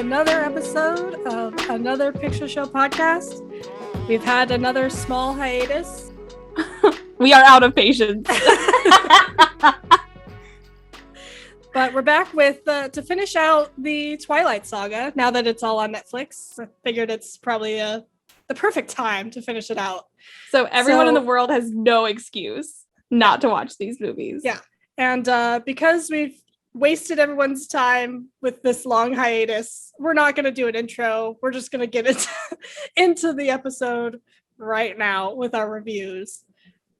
another episode of Another Picture Show podcast. We've had another small hiatus. We are out of patience. But we're back with to finish out the Twilight Saga. Now that it's all on Netflix, I figured it's probably the perfect time to finish it out. So everyone in the world has no excuse not to watch these movies. Yeah. And because we've wasted everyone's time with this long hiatus, we're not going to do an intro. We're just going to get into the episode right now with our reviews.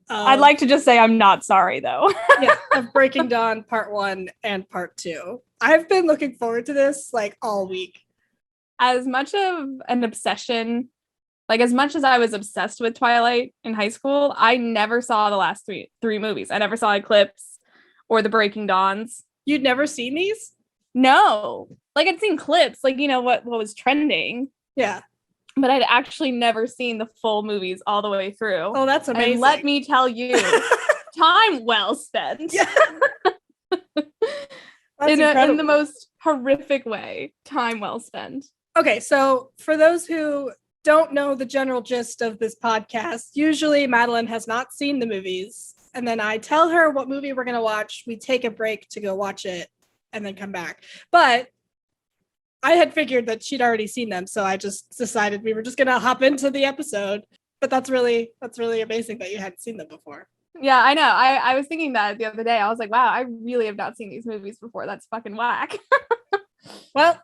I'd like to just say I'm not sorry, though. Yeah, of Breaking Dawn Part 1 and Part 2. I've been looking forward to this like all week. As much of an obsession, like as much as I was obsessed with Twilight in high school, I never saw the last three movies. I never saw Eclipse or the Breaking Dawns. You'd never seen these? No. Like I'd seen clips, like, you know, what was trending. Yeah. But I'd actually never seen the full movies all the way through. Oh, that's amazing. And let me tell you, time well spent. Yeah. in the most horrific way. Time well spent. Okay, so for those who don't know the general gist of this podcast, usually Madeline has not seen the movies. And then I tell her what movie we're going to watch. We take a break to go watch it and then come back. But I had figured that she'd already seen them, so I just decided we were just gonna hop into the episode. But that's really amazing that you hadn't seen them before. Yeah, I know. I was thinking that the other day. I was like, wow, I really have not seen these movies before. That's fucking whack. Well,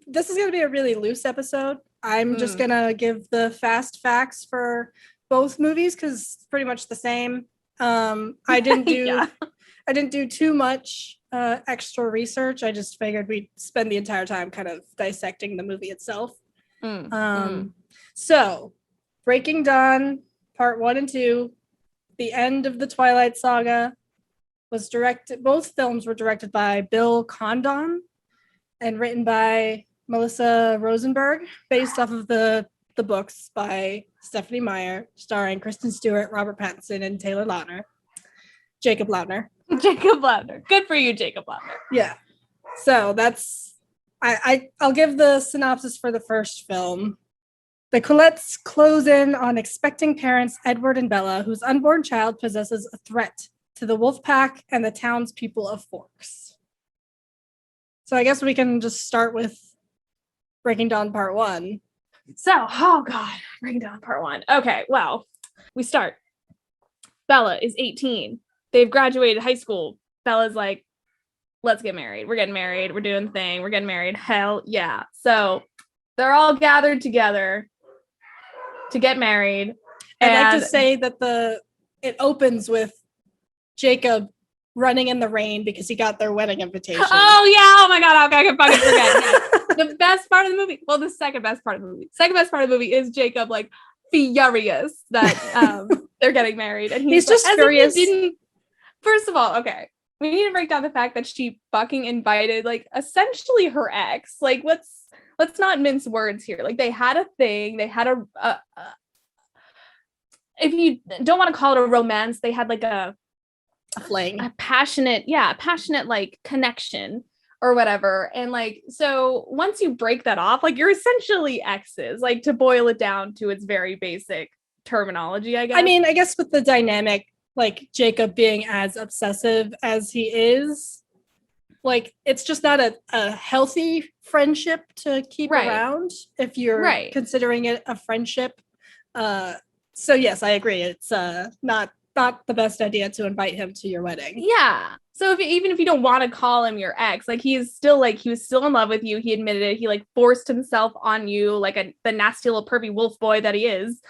this is gonna be a really loose episode. I'm just gonna give the fast facts for both movies because it's pretty much the same. I didn't do I didn't do too much extra research. I just figured we'd spend the entire time kind of dissecting the movie itself. So, Breaking Dawn, Part 1 and 2, the end of the Twilight Saga, was directed. Both films were directed by Bill Condon and written by Melissa Rosenberg, based off of the books by Stephanie Meyer, starring Kristen Stewart, Robert Pattinson, and Taylor Lautner. Jacob Lautner. Jacob Lautner. Good for you, Jacob Lautner. Yeah. So that's I'll give the synopsis for the first film. The Colettes close in on expecting parents Edward and Bella, whose unborn child possesses a threat to the wolf pack and the townspeople of Forks. So I guess we can just start with Breaking Dawn Part 1. So, oh God, Breaking Dawn Part 1. Okay, well, we start. Bella is 18. They've graduated high school. Bella's like, let's get married. We're getting married. We're doing the thing. We're getting married. Hell yeah. So they're all gathered together to get married. I'd like to say that it opens with Jacob running in the rain because he got their wedding invitation. Oh yeah. Oh my God. I can fucking forget. The best part of the movie. Well, the second best part of the movie. Second best part of the movie is Jacob like furious that they're getting married. And he's just furious. First of all, okay, we need to break down the fact that she fucking invited, like, essentially her ex. Like, let's not mince words here. Like, they had a thing. They had a if you don't want to call it a romance, they had like a fling, a passionate like connection or whatever. And like, so once you break that off, like, you're essentially exes. Like, to boil it down to its very basic terminology, I guess. I mean, I guess with the dynamic, like Jacob being as obsessive as he is, like, it's just not a healthy friendship to keep around if you're considering it a friendship. So yes, I agree. It's not the best idea to invite him to your wedding. Yeah. So even if you don't want to call him your ex, like, he was still in love with you. He admitted it. He like forced himself on you like the nasty little pervy wolf boy that he is.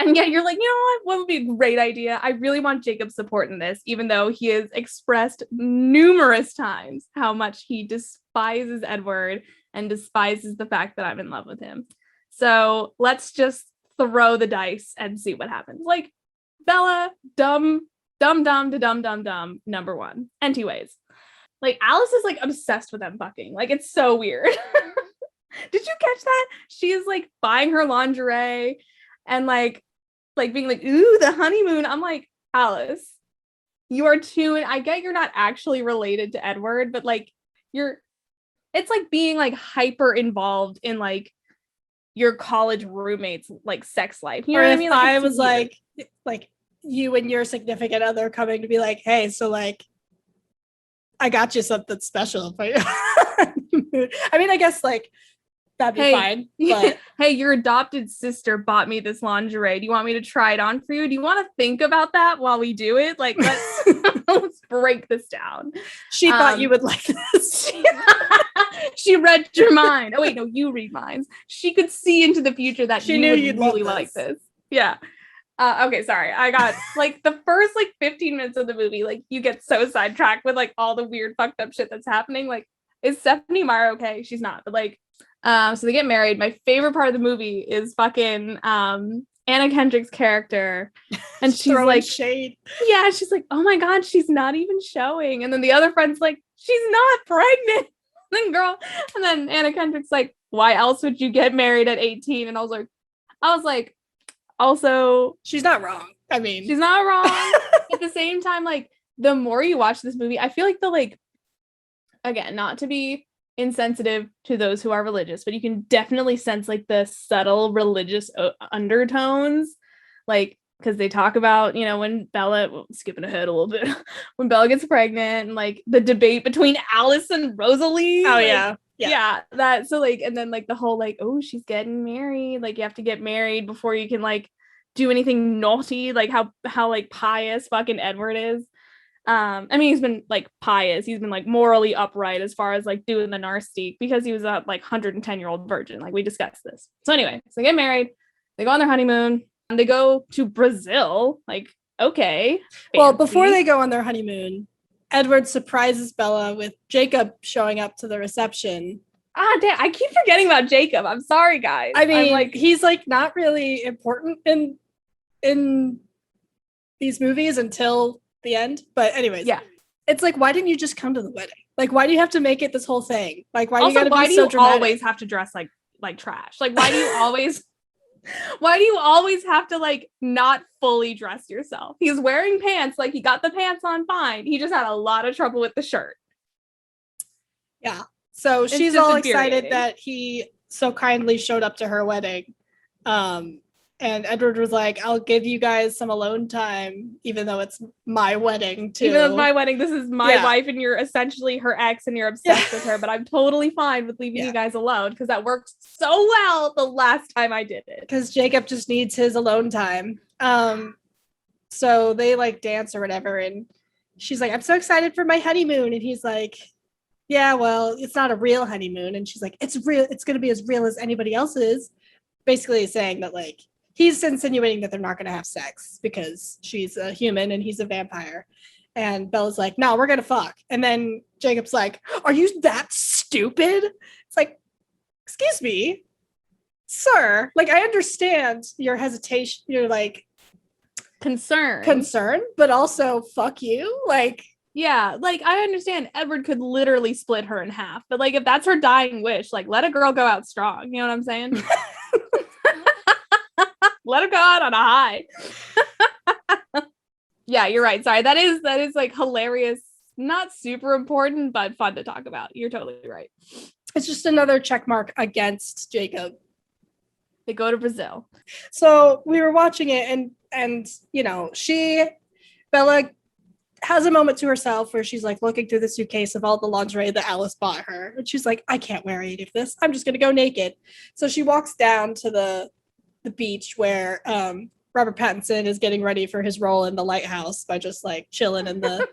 And yet you're like, you know what would be a great idea? I really want Jacob's support in this, even though he has expressed numerous times how much he despises Edward and despises the fact that I'm in love with him. So let's just throw the dice and see what happens. Like, Bella, dumb number one. Anyways, like, Alice is like obsessed with them fucking. Like, it's so weird. Did you catch that? She is like buying her lingerie and like being like, ooh, the honeymoon. I'm like, Alice, you are too, and I get you're not actually related to Edward, but like, you're it's like being like hyper involved in like your college roommate's like sex life. You know what I mean? Like, Like, I it's was weird. like you and your significant other coming to be like, hey, so like I got you something special for you. I mean, I guess like that'd be fine. But hey, your adopted sister bought me this lingerie. Do you want me to try it on for you? Do you want to think about that while we do it? Like, let's break this down. She thought you would like this. She read your mind. Oh wait, no, you read minds. She could see into the future that she you knew would you'd really like this. Yeah. Okay, sorry. I got like the first like 15 minutes of the movie, like you get so sidetracked with like all the weird fucked up shit that's happening. Like, is Stephanie Meyer okay? She's not, but like, so they get married. My favorite part of the movie is fucking Anna Kendrick's character. And she's like, shade. Yeah, she's like, oh my God, she's not even showing. And then the other friend's like, she's not pregnant. And then Anna Kendrick's like, why else would you get married at 18? And I was like, also, she's not wrong. I mean, she's not wrong. At the same time, like, the more you watch this movie, I feel like the like, again, not to be insensitive to those who are religious, but you can definitely sense like the subtle religious undertones, like, because they talk about, you know, when Bella, skipping ahead a little bit, when Bella gets pregnant and like the debate between Alice and Rosalie. Oh, like, yeah, that, so like, and then like the whole like, oh, she's getting married, like you have to get married before you can like do anything naughty, like how like pious fucking Edward is. I mean, he's been like pious, he's been like morally upright as far as like doing the nasty, because he was a like 110-year-old virgin, like we discussed this. So anyway, so they get married, they go on their honeymoon, and they go to Brazil. Like, okay, fancy. Well, before they go on their honeymoon, Edward surprises Bella with Jacob showing up to the reception. Damn, I keep forgetting about Jacob. I'm sorry, guys. I mean, like, he's like not really important in these movies until the end. But anyways, yeah, it's like, why didn't you just come to the wedding? Like, why do you have to make it this whole thing? Like, why also, do you gotta be so dramatic? Always have to dress like trash? Like, why do you always why do you always have to like not fully dress yourself? He's wearing pants, like he got the pants on fine. He just had a lot of trouble with the shirt. Yeah. So she's all excited that he so kindly showed up to her wedding. And Edward was like, I'll give you guys some alone time, even though it's my wedding too. Even though it's my wedding, this is my wife and you're essentially her ex and you're obsessed with her, but I'm totally fine with leaving you guys alone because that worked so well the last time I did it. Because Jacob just needs his alone time. So they like dance or whatever, and she's like, I'm so excited for my honeymoon. And he's like, yeah, well, it's not a real honeymoon. And she's like, it's real, it's gonna be as real as anybody else's. Basically saying that like he's insinuating that they're not going to have sex because she's a human and he's a vampire. And Bella's like, no, we're going to fuck. And then Jacob's like, are you that stupid? It's like, excuse me, sir. Like, I understand your hesitation. You're like concern, but also fuck you. Like, yeah, like I understand Edward could literally split her in half, but like if that's her dying wish, like let a girl go out strong. You know what I'm saying? Let her go out on a high. Yeah, you're right. Sorry. That is like hilarious. Not super important, but fun to talk about. You're totally right. It's just another check mark against Jacob. They go to Brazil. So we were watching it and you know, Bella has a moment to herself where she's like looking through the suitcase of all the lingerie that Alice bought her. And she's like, I can't wear any of this. I'm just going to go naked. So she walks down to the beach where Robert Pattinson is getting ready for his role in The Lighthouse by just like chilling in the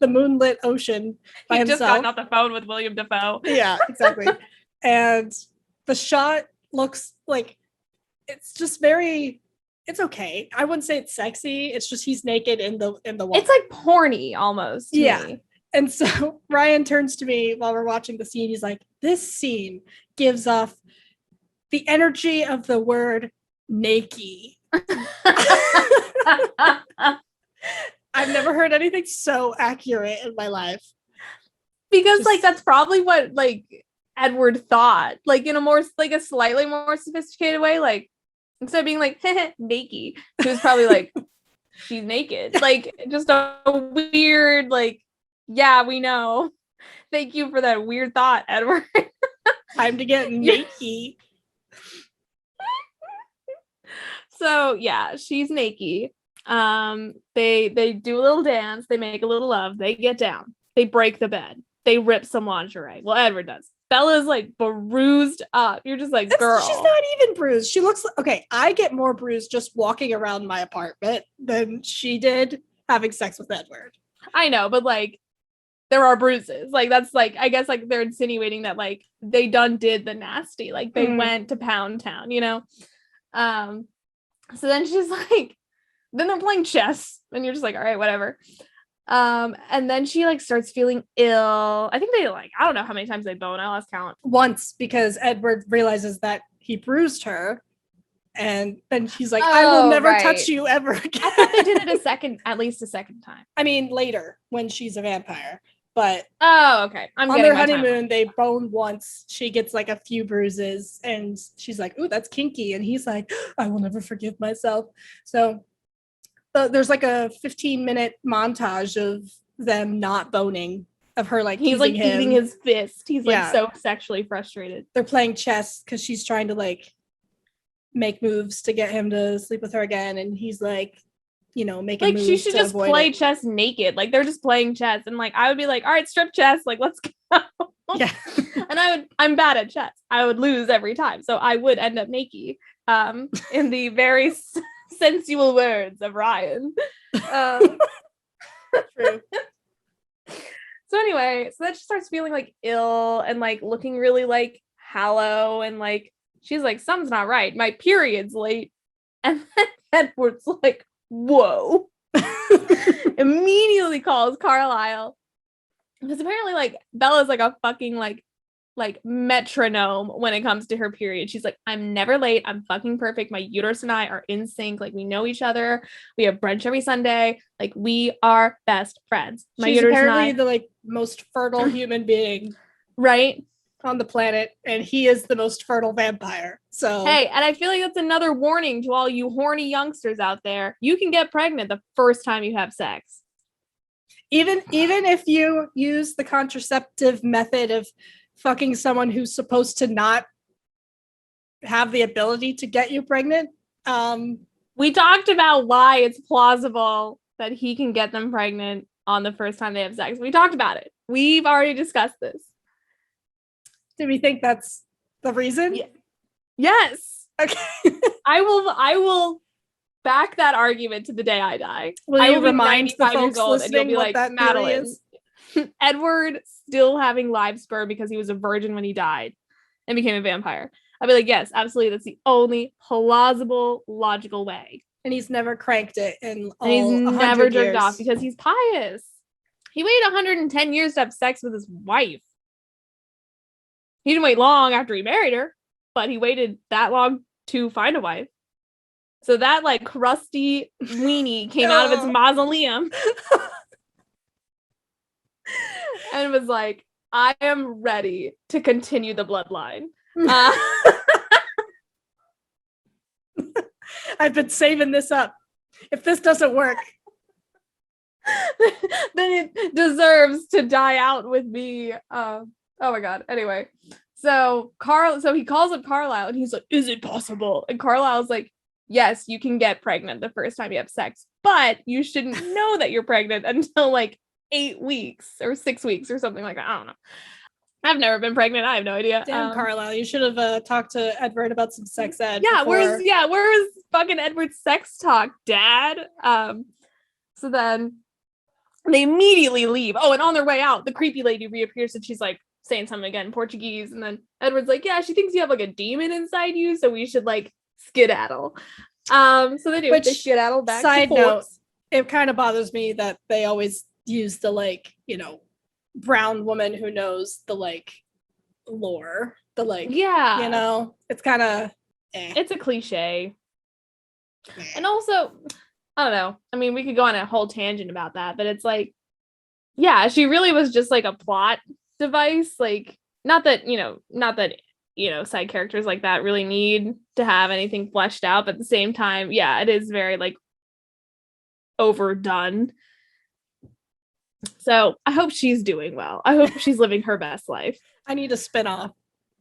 moonlit ocean by himself. Just got off the phone with William Dafoe. Yeah, exactly. And the shot looks like it's just very, it's okay. I wouldn't say it's sexy. It's just he's naked in the water. It's like porny almost. Yeah. Me. And so Ryan turns to me while we're watching the scene. He's like, this scene gives off the energy of the word naked. I've never heard anything so accurate in my life. Because like that's probably what like Edward thought, like in a more like a slightly more sophisticated way, like instead of being like naked, he was probably like she's naked, like just a weird like, yeah, we know. Thank you for that weird thought, Edward. Time to get naked. So yeah, she's naked. They do a little dance, they make a little love, they get down, they break the bed, they rip some lingerie. Well, Edward does. Bella's like bruised up. You're just like, girl. She's not even bruised. She looks like, okay, I get more bruised just walking around my apartment than she did having sex with Edward. I know, but like there are bruises. Like that's like, I guess like they're insinuating that like they done did the nasty. Like they went to Pound Town, you know? So then she's like, then they're playing chess and you're just like, all right, whatever. And then she like starts feeling ill. I think they like, I don't know how many times they bone. I lost count. Once, because Edward realizes that he bruised her. And then she's like, I will never touch you ever again. I thought they did it at least a second time. I mean, later when she's a vampire. But okay. On their honeymoon, they bone once. She gets like a few bruises and she's like, ooh, that's kinky. And he's like, I will never forgive myself. So there's like a 15-minute montage of them not boning, of her like he's like him. eating his fist. He's like so sexually frustrated. They're playing chess because she's trying to like make moves to get him to sleep with her again. And he's like, you know, making like moves she should to just play chess naked. Like they're just playing chess. And like I would be like, all right, strip chess, like let's go. Yeah. And I'm bad at chess. I would lose every time. So I would end up naked. In the very sensual words of Ryan. True. So anyway, so then she starts feeling like ill and like looking really like hollow and like she's like, something's not right. My period's late. And then Edward's like, whoa. Immediately calls Carlisle. Because apparently like Bella's like a fucking like metronome when it comes to her period. She's like, I'm never late. I'm fucking perfect. My uterus and I are in sync. Like we know each other. We have brunch every Sunday. Like we are best friends. My She's uterus apparently and I, the like most fertile human being right on the planet, and he is the most fertile vampire. So hey, and I feel like that's another warning to all you horny youngsters out there. You can get pregnant the first time you have sex. Even if you use the contraceptive method of fucking someone who's supposed to not have the ability to get you pregnant. We talked about why it's plausible that he can get them pregnant on the first time they have sex. We talked about it. We've already discussed this. Do we think that's the reason? Yeah. Yes. Okay. I will back that argument to the day I die. Will I you will remind be the 95 years folks old and you'll listening be what like, that Madeline, is? Edward still having live sperm because he was a virgin when he died and became a vampire. I'd be like, yes, absolutely. That's the only plausible, logical way. And he's never cranked it in all. And he's never jerked years. off because he's pious. He waited 110 years to have sex with his wife. He didn't wait long after he married her, but he waited that long to find a wife. So that like crusty weenie came out of its mausoleum and was like, I am ready to continue the bloodline. I've been saving this up. If this doesn't work, then it deserves to die out with me. Oh my god. Anyway, so he calls up Carlisle and he's like, is it possible? And Carlisle's like, yes, you can get pregnant the first time you have sex, but you shouldn't know that you're pregnant until like 8 weeks or 6 weeks or something like that. I don't know. I've never been pregnant. I have no idea. Damn, Carlisle, you should have talked to Edward about some sex ed. Yeah, where's fucking Edward's sex talk, Dad? So then they immediately leave. Oh, and on their way out, the creepy lady reappears and she's like saying something again in Portuguese. And then Edward's like, yeah, she thinks you have like a demon inside you, so we should like skedaddle. So they do. They skedaddle back. Side note, it kind of bothers me that they always use the like, you know, brown woman who knows the like lore. The like, yeah, you know, it's kind of it's a cliche. And also, I don't know. I mean, we could go on a whole tangent about that, but it's like, yeah, she really was just like a plot device. Like, not that side characters like that really need to have anything fleshed out, but at the same time, yeah, it is very like overdone. So I hope she's doing well. I hope she's living her best life. I need a spin-off.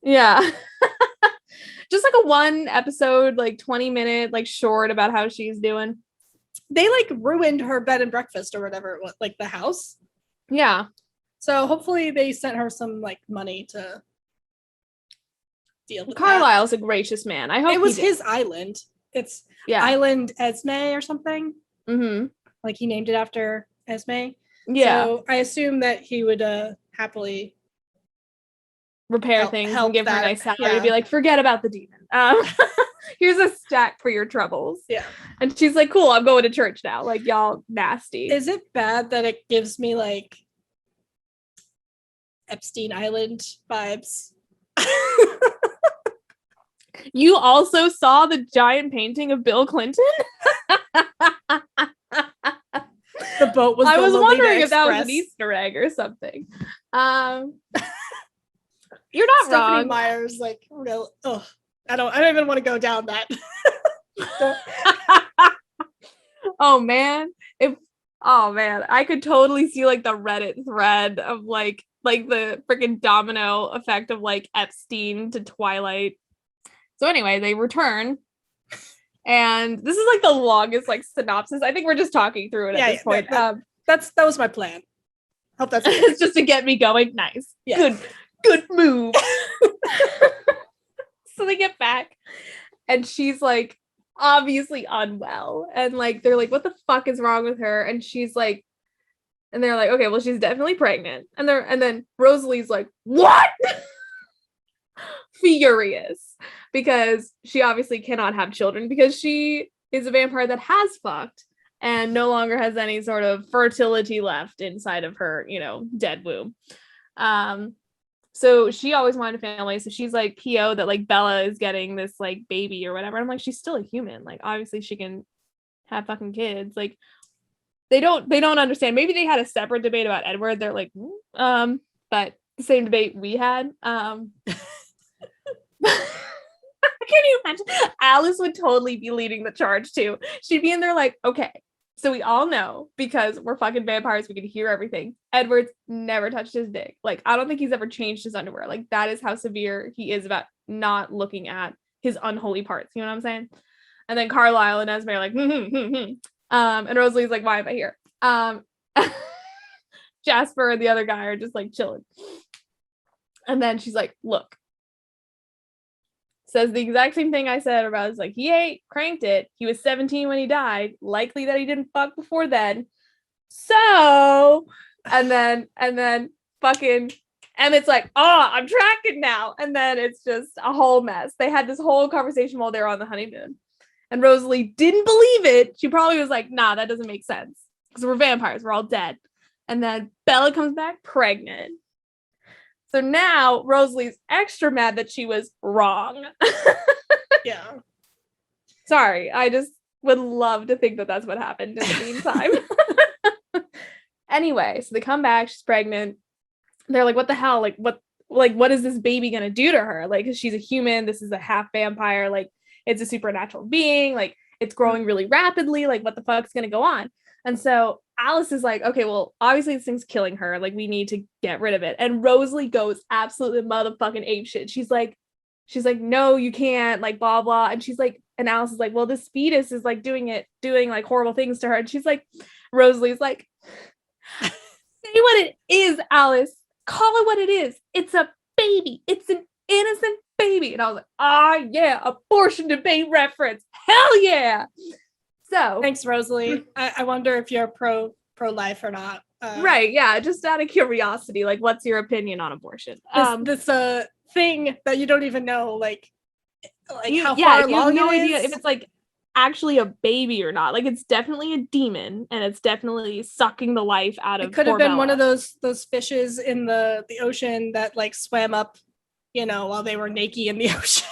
Yeah. Just like a 1 episode, like 20-minute, like short about how she's doing. They like ruined her bed and breakfast or whatever, like the house. Yeah. So hopefully they sent her some like money to deal with Carlisle's a gracious man. I hope it was his island. It's Island Esme or something. Mm-hmm. Like he named it after Esme. Yeah. So I assume that he would happily repair things and give her a nice salary to be like, forget about the demon. Here's a stack for your troubles. Yeah. And she's like, cool, I'm going to church now. Like, y'all nasty. Is it bad that it gives me like Epstein Island vibes? You also saw the giant painting of Bill Clinton? The boat was. I was wondering if that was Express. an Easter egg or something. You're not Stephanie wrong. Meyer's like real. Oh, I don't even want to go down that. Oh man, I could totally see like the Reddit thread of like the freaking domino effect of like Epstein to Twilight. So anyway, they return. And this is like the longest like synopsis. I think we're just talking through it at this point. That was my plan. Hope that's okay. It's just to get me going. Nice. Yeah. Good move. So they get back and she's like obviously unwell. And like they're like, what the fuck is wrong with her? And she's like, and they're like, okay, well, she's definitely pregnant. And then Rosalie's like, what? Furious. Because she obviously cannot have children because she is a vampire that has fucked and no longer has any sort of fertility left inside of her, dead womb. So she always wanted a family. So she's like PO that like Bella is getting this like baby or whatever. I'm like, she's still a human. Like obviously she can have fucking kids. Like they don't understand. Maybe they had a separate debate about Edward. They're like, but the same debate we had. Can you imagine? Alice would totally be leading the charge too. She'd be in there like, okay, so we all know because we're fucking vampires, we can hear everything. Edward's never touched his dick. Like, I don't think he's ever changed his underwear. Like, that is how severe he is about not looking at his unholy parts. You know what I'm saying? And then Carlisle and Esme are like, and Rosalie's like, why am I here? Jasper and the other guy are just like chilling. And then she's like, look. Says the exact same thing I said about it's like he cranked it. He was 17 when he died. Likely that he didn't fuck before then. So and then fucking Emmett's like, oh, I'm tracking now. And then it's just a whole mess. They had this whole conversation while they were on the honeymoon. And Rosalie didn't believe it. She probably was like, nah, that doesn't make sense. Because we're vampires, we're all dead. And then Bella comes back pregnant. So now Rosalie's extra mad that she was wrong. Yeah. Sorry, I just would love to think that that's what happened in the meantime. Anyway, so they come back, she's pregnant. They're like, what the hell? Like, what is this baby gonna do to her? Like, 'cause she's a human, this is a half vampire, like, it's a supernatural being, like, it's growing really rapidly, like, what the fuck's gonna go on? And so Alice is like, okay, well, obviously this thing's killing her. Like, we need to get rid of it. And Rosalie goes absolutely motherfucking apeshit. She's like, no, you can't, like, blah, blah. And she's like, and Alice is like, well, this fetus is like doing like horrible things to her. And she's like, Rosalie's like, say what it is, Alice. Call it what it is. It's a baby. It's an innocent baby. And I was like, yeah, abortion debate reference. Hell yeah. So thanks, Rosalie. I wonder if you're pro-life or not. Right, yeah, just out of curiosity, like, what's your opinion on abortion? This thing that you don't even know, like how yeah, far along no it idea is. if it's like actually a baby or not. Like, it's definitely a demon, and it's definitely sucking the life out of. It could have been one of those fishes in the ocean that like swam up, while they were naked in the ocean.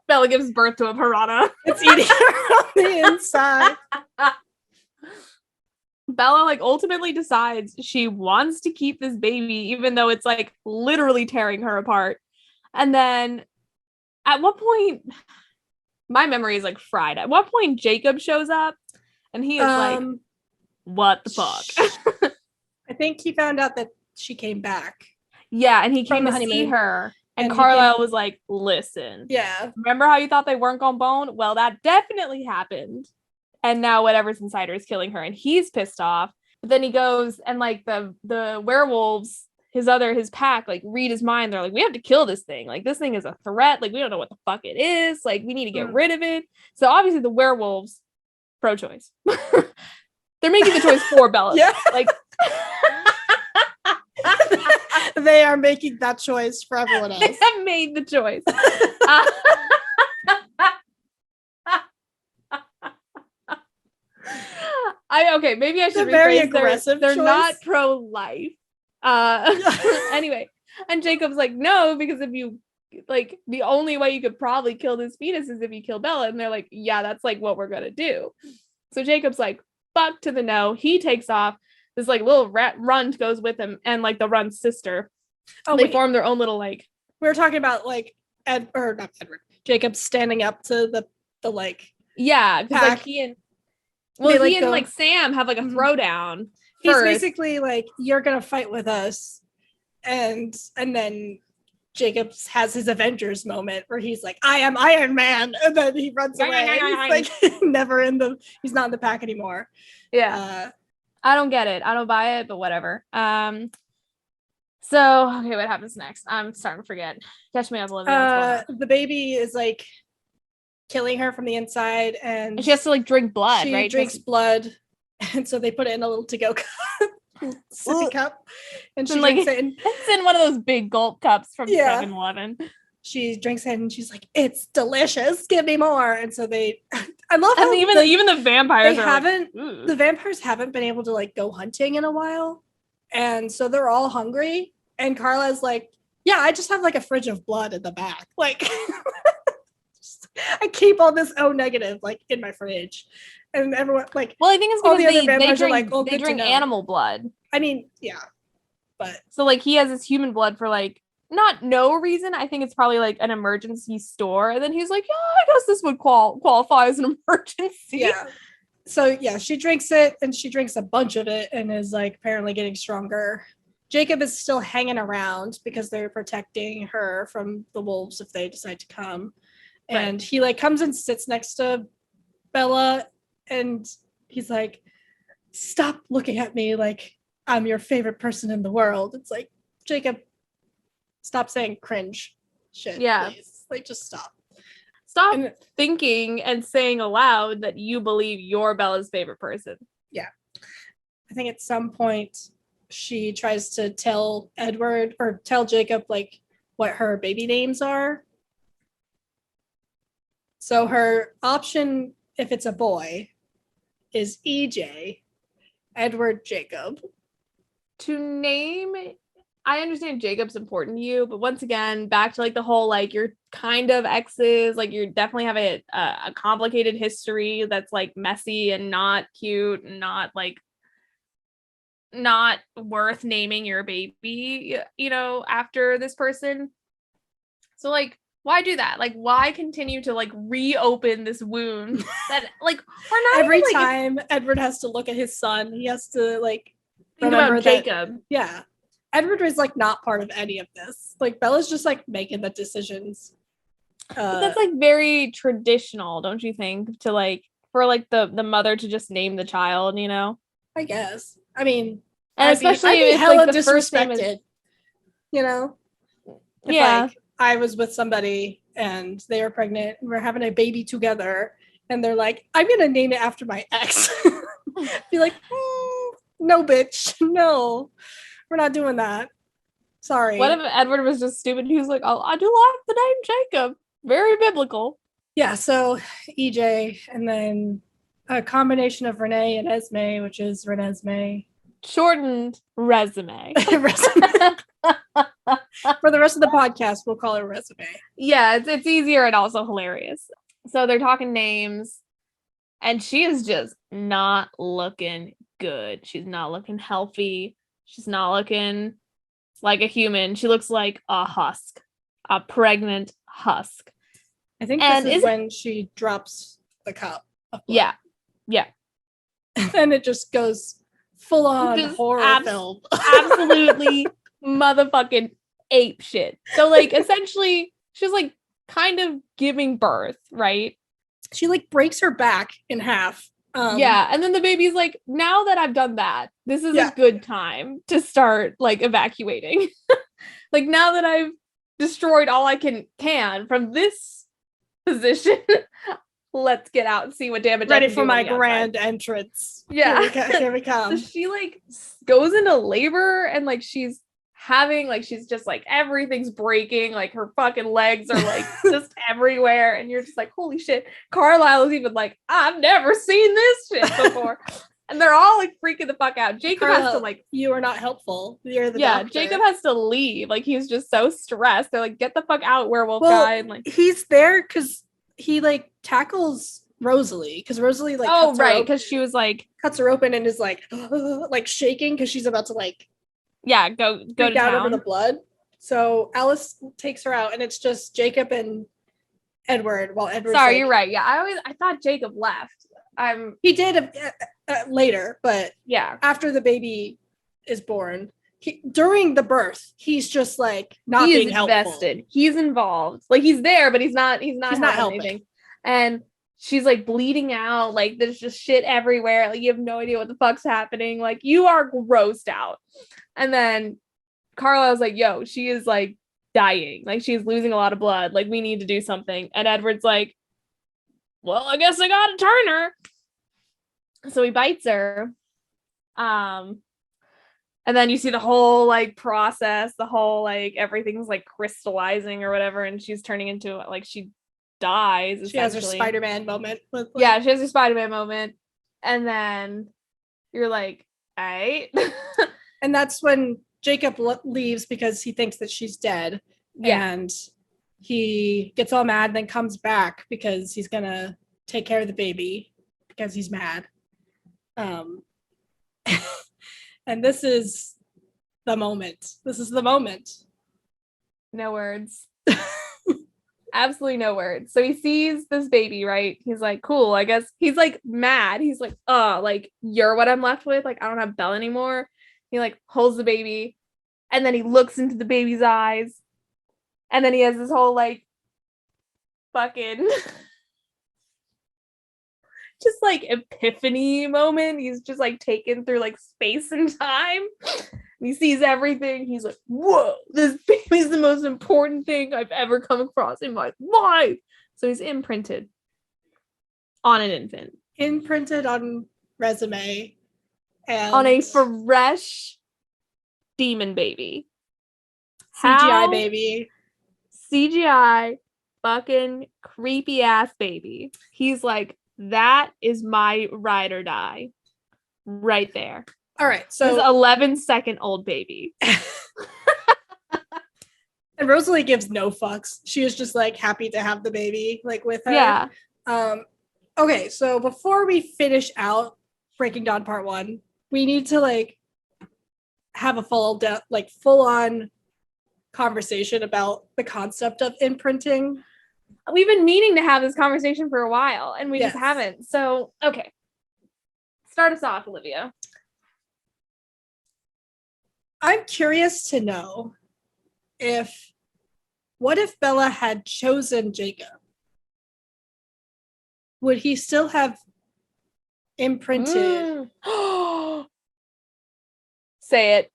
Bella gives birth to a piranha. It's eating her on the inside. Bella like ultimately decides she wants to keep this baby, even though it's like literally tearing her apart. And then at what point, my memory is like fried. At what point Jacob shows up and he is like, what the fuck? I think he found out that she came back. Yeah, and he came From the to see honeymoon. her. And And Carlisle was like, listen. Yeah. Remember how you thought they weren't gonna bone? Well, that definitely happened. And now whatever's inside her is killing her. And he's pissed off. But then he goes and like the werewolves, his pack, like read his mind. They're like, we have to kill this thing. Like this thing is a threat. Like we don't know what the fuck it is. Like we need to get rid of it. So obviously the werewolves, pro-choice. They're making the choice for Bella. Yeah. Like they are making that choice for everyone else. They have made the choice. Maybe I should very rephrase. aggressive. They're choice. not pro-life. Anyway, and Jacob's like, no, because if you like, the only way you could probably kill this fetus is if you kill Bella. And they're like, yeah, that's like what we're gonna do. So Jacob's like, fuck to the no. He takes off. This like little runt goes with him, and like the runt's sister. Oh, they form their own little like. We were talking about like not Edward. Jacob standing up to the like. Yeah, because like he and like Sam have like a throwdown. He's first. Basically like, you're gonna fight with us, and then Jacob has his Avengers moment where he's like, I am Iron Man, and then he runs away. He's like he's not in the pack anymore. Yeah. I don't get it. I don't buy it, but whatever. So okay, what happens next? I'm starting to forget. Catch me up, Olivia. The baby is like killing her from the inside, and she has to like drink blood, she right? She drinks blood, and so they put it in a little to-go cup, sippy cup, and she drinks it. It's in one of those big gulp cups from 7-Eleven. She drinks it and she's like, "It's delicious. Give me more." And so I love how even the vampires the vampires haven't been able to like go hunting in a while, and so they're all hungry. And Carla's like, "Yeah, I just have like a fridge of blood in the back. Like, I keep all this O negative like in my fridge." And everyone like, well, I think it's because they drink animal blood. I mean, yeah, but so like he has his human blood for like. Not no reason. I think it's probably like an emergency store. And then he's like, yeah, I guess this would qualify as an emergency. Yeah. So yeah, she drinks it, and she drinks a bunch of it and is like apparently getting stronger. Jacob is still hanging around because they're protecting her from the wolves if they decide to come. Right. And he like comes and sits next to Bella, and he's like, stop looking at me like I'm your favorite person in the world. It's like, Jacob, stop saying cringe shit. Yeah. Please. Like, just stop. Stop thinking and saying aloud that you believe you're Bella's favorite person. Yeah. I think at some point she tries to tell Edward or tell Jacob like what her baby names are. So her option, if it's a boy, is EJ, Edward, Jacob. To name, I understand Jacob's important to you, but once again, back to like the whole like you're kind of exes, like you definitely have a complicated history that's like messy and not cute and not worth naming your baby, after this person. So like, why do that? Like, why continue to like reopen this wound that like we're not every even, time Edward has to look at his son, he has to like think about Jacob. Yeah. Edward is like not part of any of this. Like Bella's just like making the decisions. But that's like very traditional, don't you think? To like for like the mother to just name the child, I guess. I mean, and especially I'd be if hella like the disrespected. If, yeah. Like, I was with somebody and they were pregnant and we're having a baby together, and they're like, I'm gonna name it after my ex. Be like, no, bitch, no. We're not doing that. Sorry. What if Edward was just stupid? He was like, oh, I do like the name Jacob. Very biblical. Yeah, so EJ, and then a combination of Renee and Esme, which is Renesmee. Shortened resume. Resume. For the rest of the podcast, we'll call it resume. Yeah, it's easier and also hilarious. So they're talking names, and she is just not looking good. She's not looking healthy. She's not looking like a human. She looks like a husk, a pregnant husk. I think this is when she drops the cup. Yeah. then it just goes full on Just horror film. Absolutely motherfucking ape shit. So like essentially she's like kind of giving birth, right? She like breaks her back in half. Yeah, and then the baby's like, now that I've done that, this is a good time to start like evacuating. Like now that I've destroyed all I can from this position, let's get out and see what damage ready I can for do my on the grand outside. entrance. Yeah, here we come. So she like goes into labor and like she's just like everything's breaking, like her fucking legs are like just everywhere, and you're just like, holy shit. Carlisle is even like, I've never seen this shit before. And they're all like freaking the fuck out. Jacob has to like, you are not helpful. You're the doctor. Jacob has to leave. Like he's just so stressed. They're like, get the fuck out, werewolf guy. And like he's there because he like tackles Rosalie, because Rosalie like because she was like cuts her open and is like like shaking because she's about to like go to down town over the blood. So Alice takes her out, and it's just Jacob and Edward. While Edward's sorry, like, you're right. Yeah, I thought Jacob left. He did later, but yeah, after the baby is born, during the birth, he's just like not being invested. Helpful. He's involved. Like he's there, but he's not helping anything. And she's like bleeding out. Like there's just shit everywhere. Like you have no idea what the fuck's happening. Like you are grossed out. And then Carlisle's like, yo, she is like dying. Like she's losing a lot of blood. Like we need to do something. And Edward's like, well, I guess I gotta turn her. So he bites her. And then you see the whole like process, the whole like everything's like crystallizing or whatever, and she's turning into like she dies. She has her Spider-Man moment. She has her Spider-Man moment. And then you're like, all right. And that's when Jacob leaves because he thinks that she's dead. Yeah. And he gets all mad and then comes back because he's gonna take care of the baby because he's mad. And this is the moment. No words. Absolutely no words. So he sees this baby, right? He's like, cool, I guess. He's like mad. He's like, oh, like you're what I'm left with. Like I don't have Belle anymore. He like holds the baby, and then he looks into the baby's eyes, and then he has this whole like fucking just like epiphany moment. He's just like taken through like space and time. And he sees everything. He's like, whoa, this baby's the most important thing I've ever come across in my life. So he's imprinted on an infant. Imprinted on resume. And on a fresh demon baby. CGI baby. CGI fucking creepy ass baby. He's like, that is my ride or die. Right there. All right. So this 11-second-old baby. And Rosalie gives no fucks. She is just like happy to have the baby like with her. Yeah. Okay, so before we finish out Breaking Dawn Part 1, we need to like have a full on conversation about the concept of imprinting. We've been meaning to have this conversation for a while, and we just haven't. So, okay. Start us off, Olivia. I'm curious to know what if Bella had chosen Jacob? Would he still have imprinted? Say it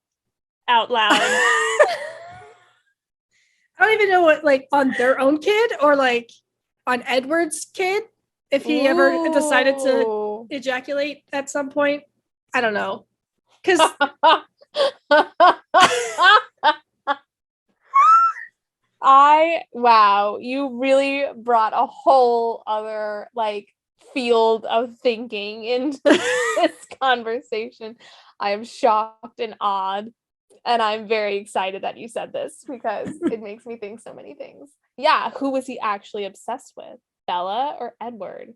out loud. I don't even know what, like, on their own kid or like on Edward's kid, if he ever decided to ejaculate at some point. I don't know. Because wow, you really brought a whole other like field of thinking into this conversation. I am shocked and awed, and I'm very excited that you said this because it makes me think so many things. Yeah, who was he actually obsessed with? Bella or Edward?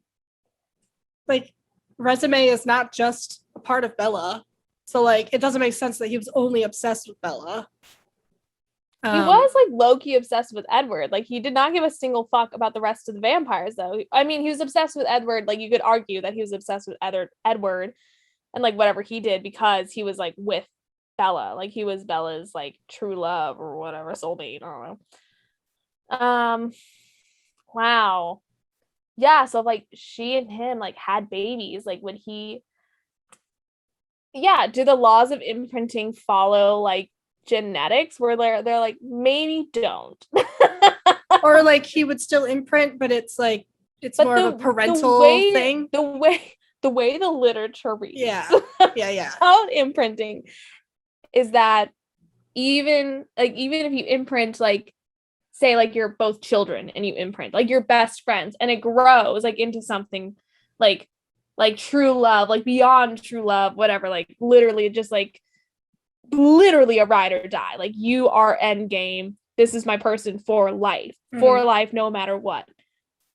Like, resume is not just a part of Bella. So like it doesn't make sense that he was only obsessed with Bella. He was like low-key obsessed with Edward. Like he did not give a single fuck about the rest of the vampires though. I mean, he was obsessed with Edward. Like you could argue that he was obsessed with Edward and like whatever he did because he was like with Bella, like he was Bella's like true love or whatever, soulmate. I don't know. Wow. Yeah, so like she and him like had babies, like would he, yeah, do the laws of imprinting follow like genetics where they're like maybe don't. Or like he would still imprint, but it's like it's But more of a parental thing. The way the literature reads Yeah. about imprinting is that even if you imprint, like say like you're both children and you imprint like your best friends and it grows like into something like true love, like beyond true love, whatever, like literally just like literally a ride or die, like you are end game, this is my person for life, no matter what.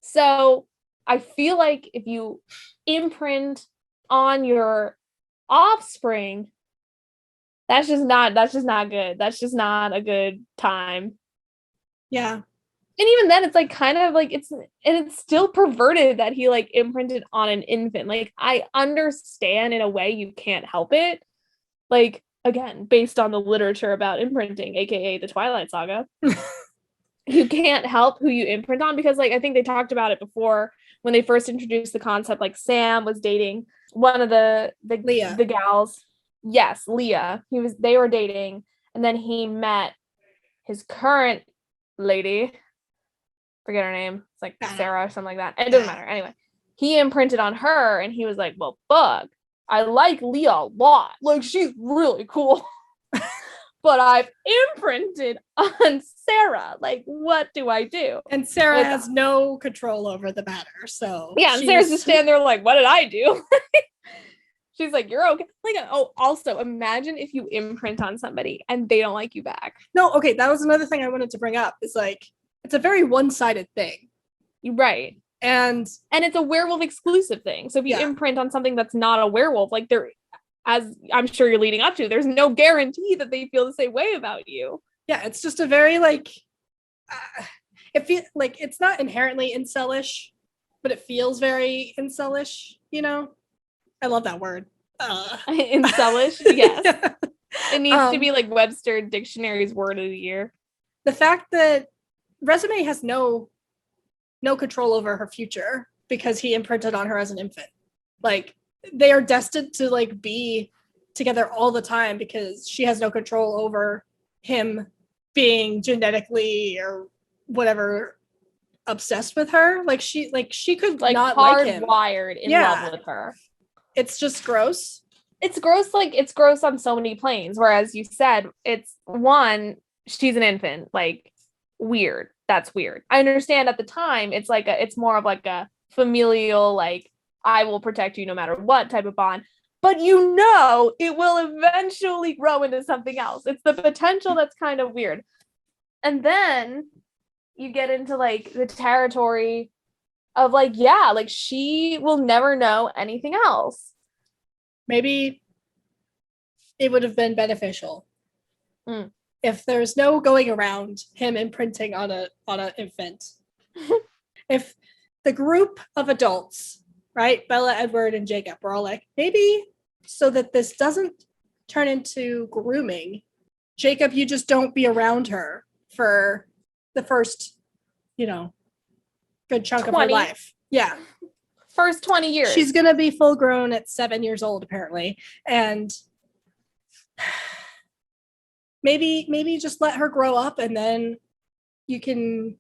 So I feel like if you imprint on your offspring, that's just not good. That's just not a good time. Yeah. And even then it's like kind of like it's still perverted that he like imprinted on an infant. Like I understand in a way you can't help it. Like again, based on the literature about imprinting, aka the Twilight Saga. You can't help who you imprint on because like I think they talked about it before when they first introduced the concept, like Sam was dating one of the gals. Yes, Leah. They were dating, and then he met his current lady. Forget her name. It's like Sarah or something like that. It doesn't matter. Anyway, he imprinted on her and he was like, well, fuck, I like Leah a lot. Like she's really cool. But I've imprinted on Sarah. Like, what do I do? And Sarah has no control over the matter. So yeah, and Sarah's just standing there like, what did I do? She's like, you're okay. Like, oh, also imagine if you imprint on somebody and they don't like you back. No, okay, that was another thing I wanted to bring up. Is like it's a very one-sided thing. Right. And it's a werewolf exclusive thing. So if you imprint on something that's not a werewolf, like there, as I'm sure you're leading up to, there's no guarantee that they feel the same way about you. Yeah, it's just a very like it feels like it's not inherently incelish, but it feels very incelish, you know? I love that word. Incelish, yes. Yeah. It needs to be like Webster Dictionary's word of the year. The fact that Resume has no control over her future because he imprinted on her as an infant. Like they are destined to like be together all the time because she has no control over him being genetically or whatever obsessed with her. Like she could like not like him. Hardwired in love with her. It's just gross. It's gross. Like it's gross on so many planes. Whereas you said it's one, she's an infant. Like weird. That's weird. I understand at the time it's like it's more of like a familial, like I will protect you no matter what type of bond. But you know it will eventually grow into something else. It's the potential that's kind of weird. And then you get into like the territory of like, yeah, like she will never know anything else. Maybe it would have been beneficial if there's no going around him imprinting on an infant. If the group of adults, right, Bella, Edward, and Jacob, were all like, maybe so that this doesn't turn into grooming, Jacob, you just don't be around her for the first, good chunk 20. Of her life. Yeah. First 20 years. She's going to be full grown at 7 years old, apparently. And maybe just let her grow up and then you can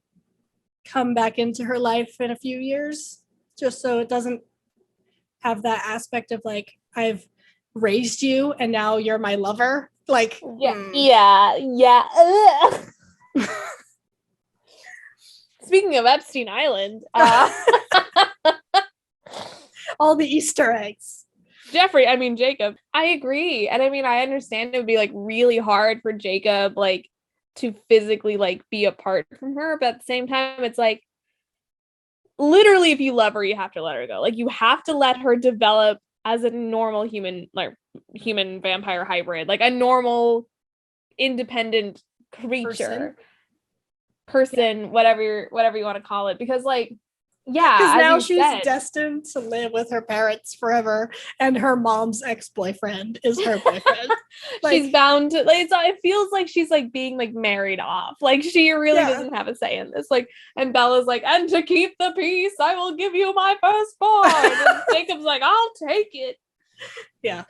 come back into her life in a few years, just so it doesn't have that aspect of like, I've raised you and now you're my lover. Like, yeah. Speaking of Epstein Island, all the Easter eggs. Jacob. I agree. And I mean, I understand it would be like really hard for Jacob, like to physically like be apart from her. But at the same time, it's like, literally, if you love her, you have to let her go. Like you have to let her develop as a normal human, like human vampire hybrid, like a normal independent creature. Person, yeah. whatever you want to call it, because like Yeah, Because as now you she's said. destined to live with her parents forever, and her mom's ex-boyfriend is her boyfriend. She's bound to, like, it feels like she's like being like married off. Like she really doesn't have a say in this. Like, and Bella's like, and to keep the peace, I will give you my firstborn. And Jacob's like, I'll take it. Yeah.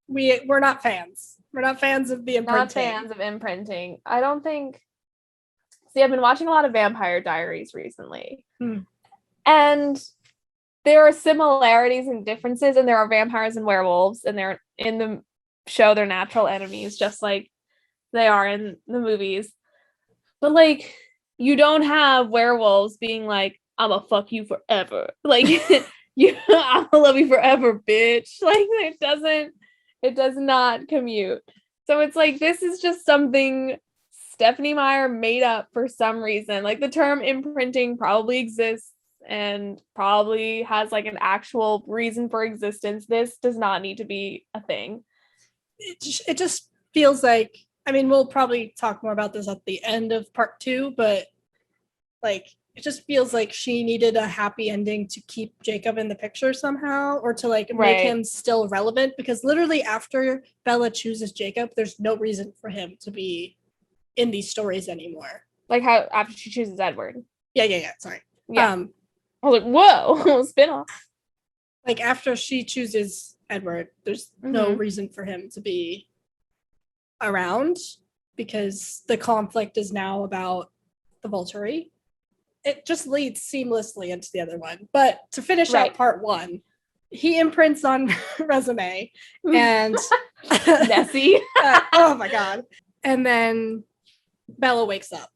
We're not fans. We're not fans of the imprinting. Not fans of imprinting. I don't think. See, I've been watching a lot of Vampire Diaries recently. And there are similarities and differences, and there are vampires and werewolves, and they're in the show, they're natural enemies, just like they are in the movies. But like, you don't have werewolves being like, I'ma fuck you forever. Like, I'ma love you forever, bitch. Like, it does not commute. So it's like, this is just something Stephenie Meyer made up for some reason. Like, the term imprinting probably exists and probably has like an actual reason for existence. This does not need to be a thing. It just feels like, I mean, we'll probably talk more about this at the end of part 2, but like, it just feels like she needed a happy ending to keep Jacob in the picture somehow, or to like make him still relevant, because literally after Bella chooses Jacob, there's no reason for him to be in these stories anymore. Like how after she chooses Edward. Yeah. Sorry. Yeah. I was like, whoa, spin-off. Like after she chooses Edward, there's no reason for him to be around, because the conflict is now about the Volturi. It just leads seamlessly into the other one. But to finish out part 1, he imprints on Resume and Nessie. Oh my god. And then Bella wakes up.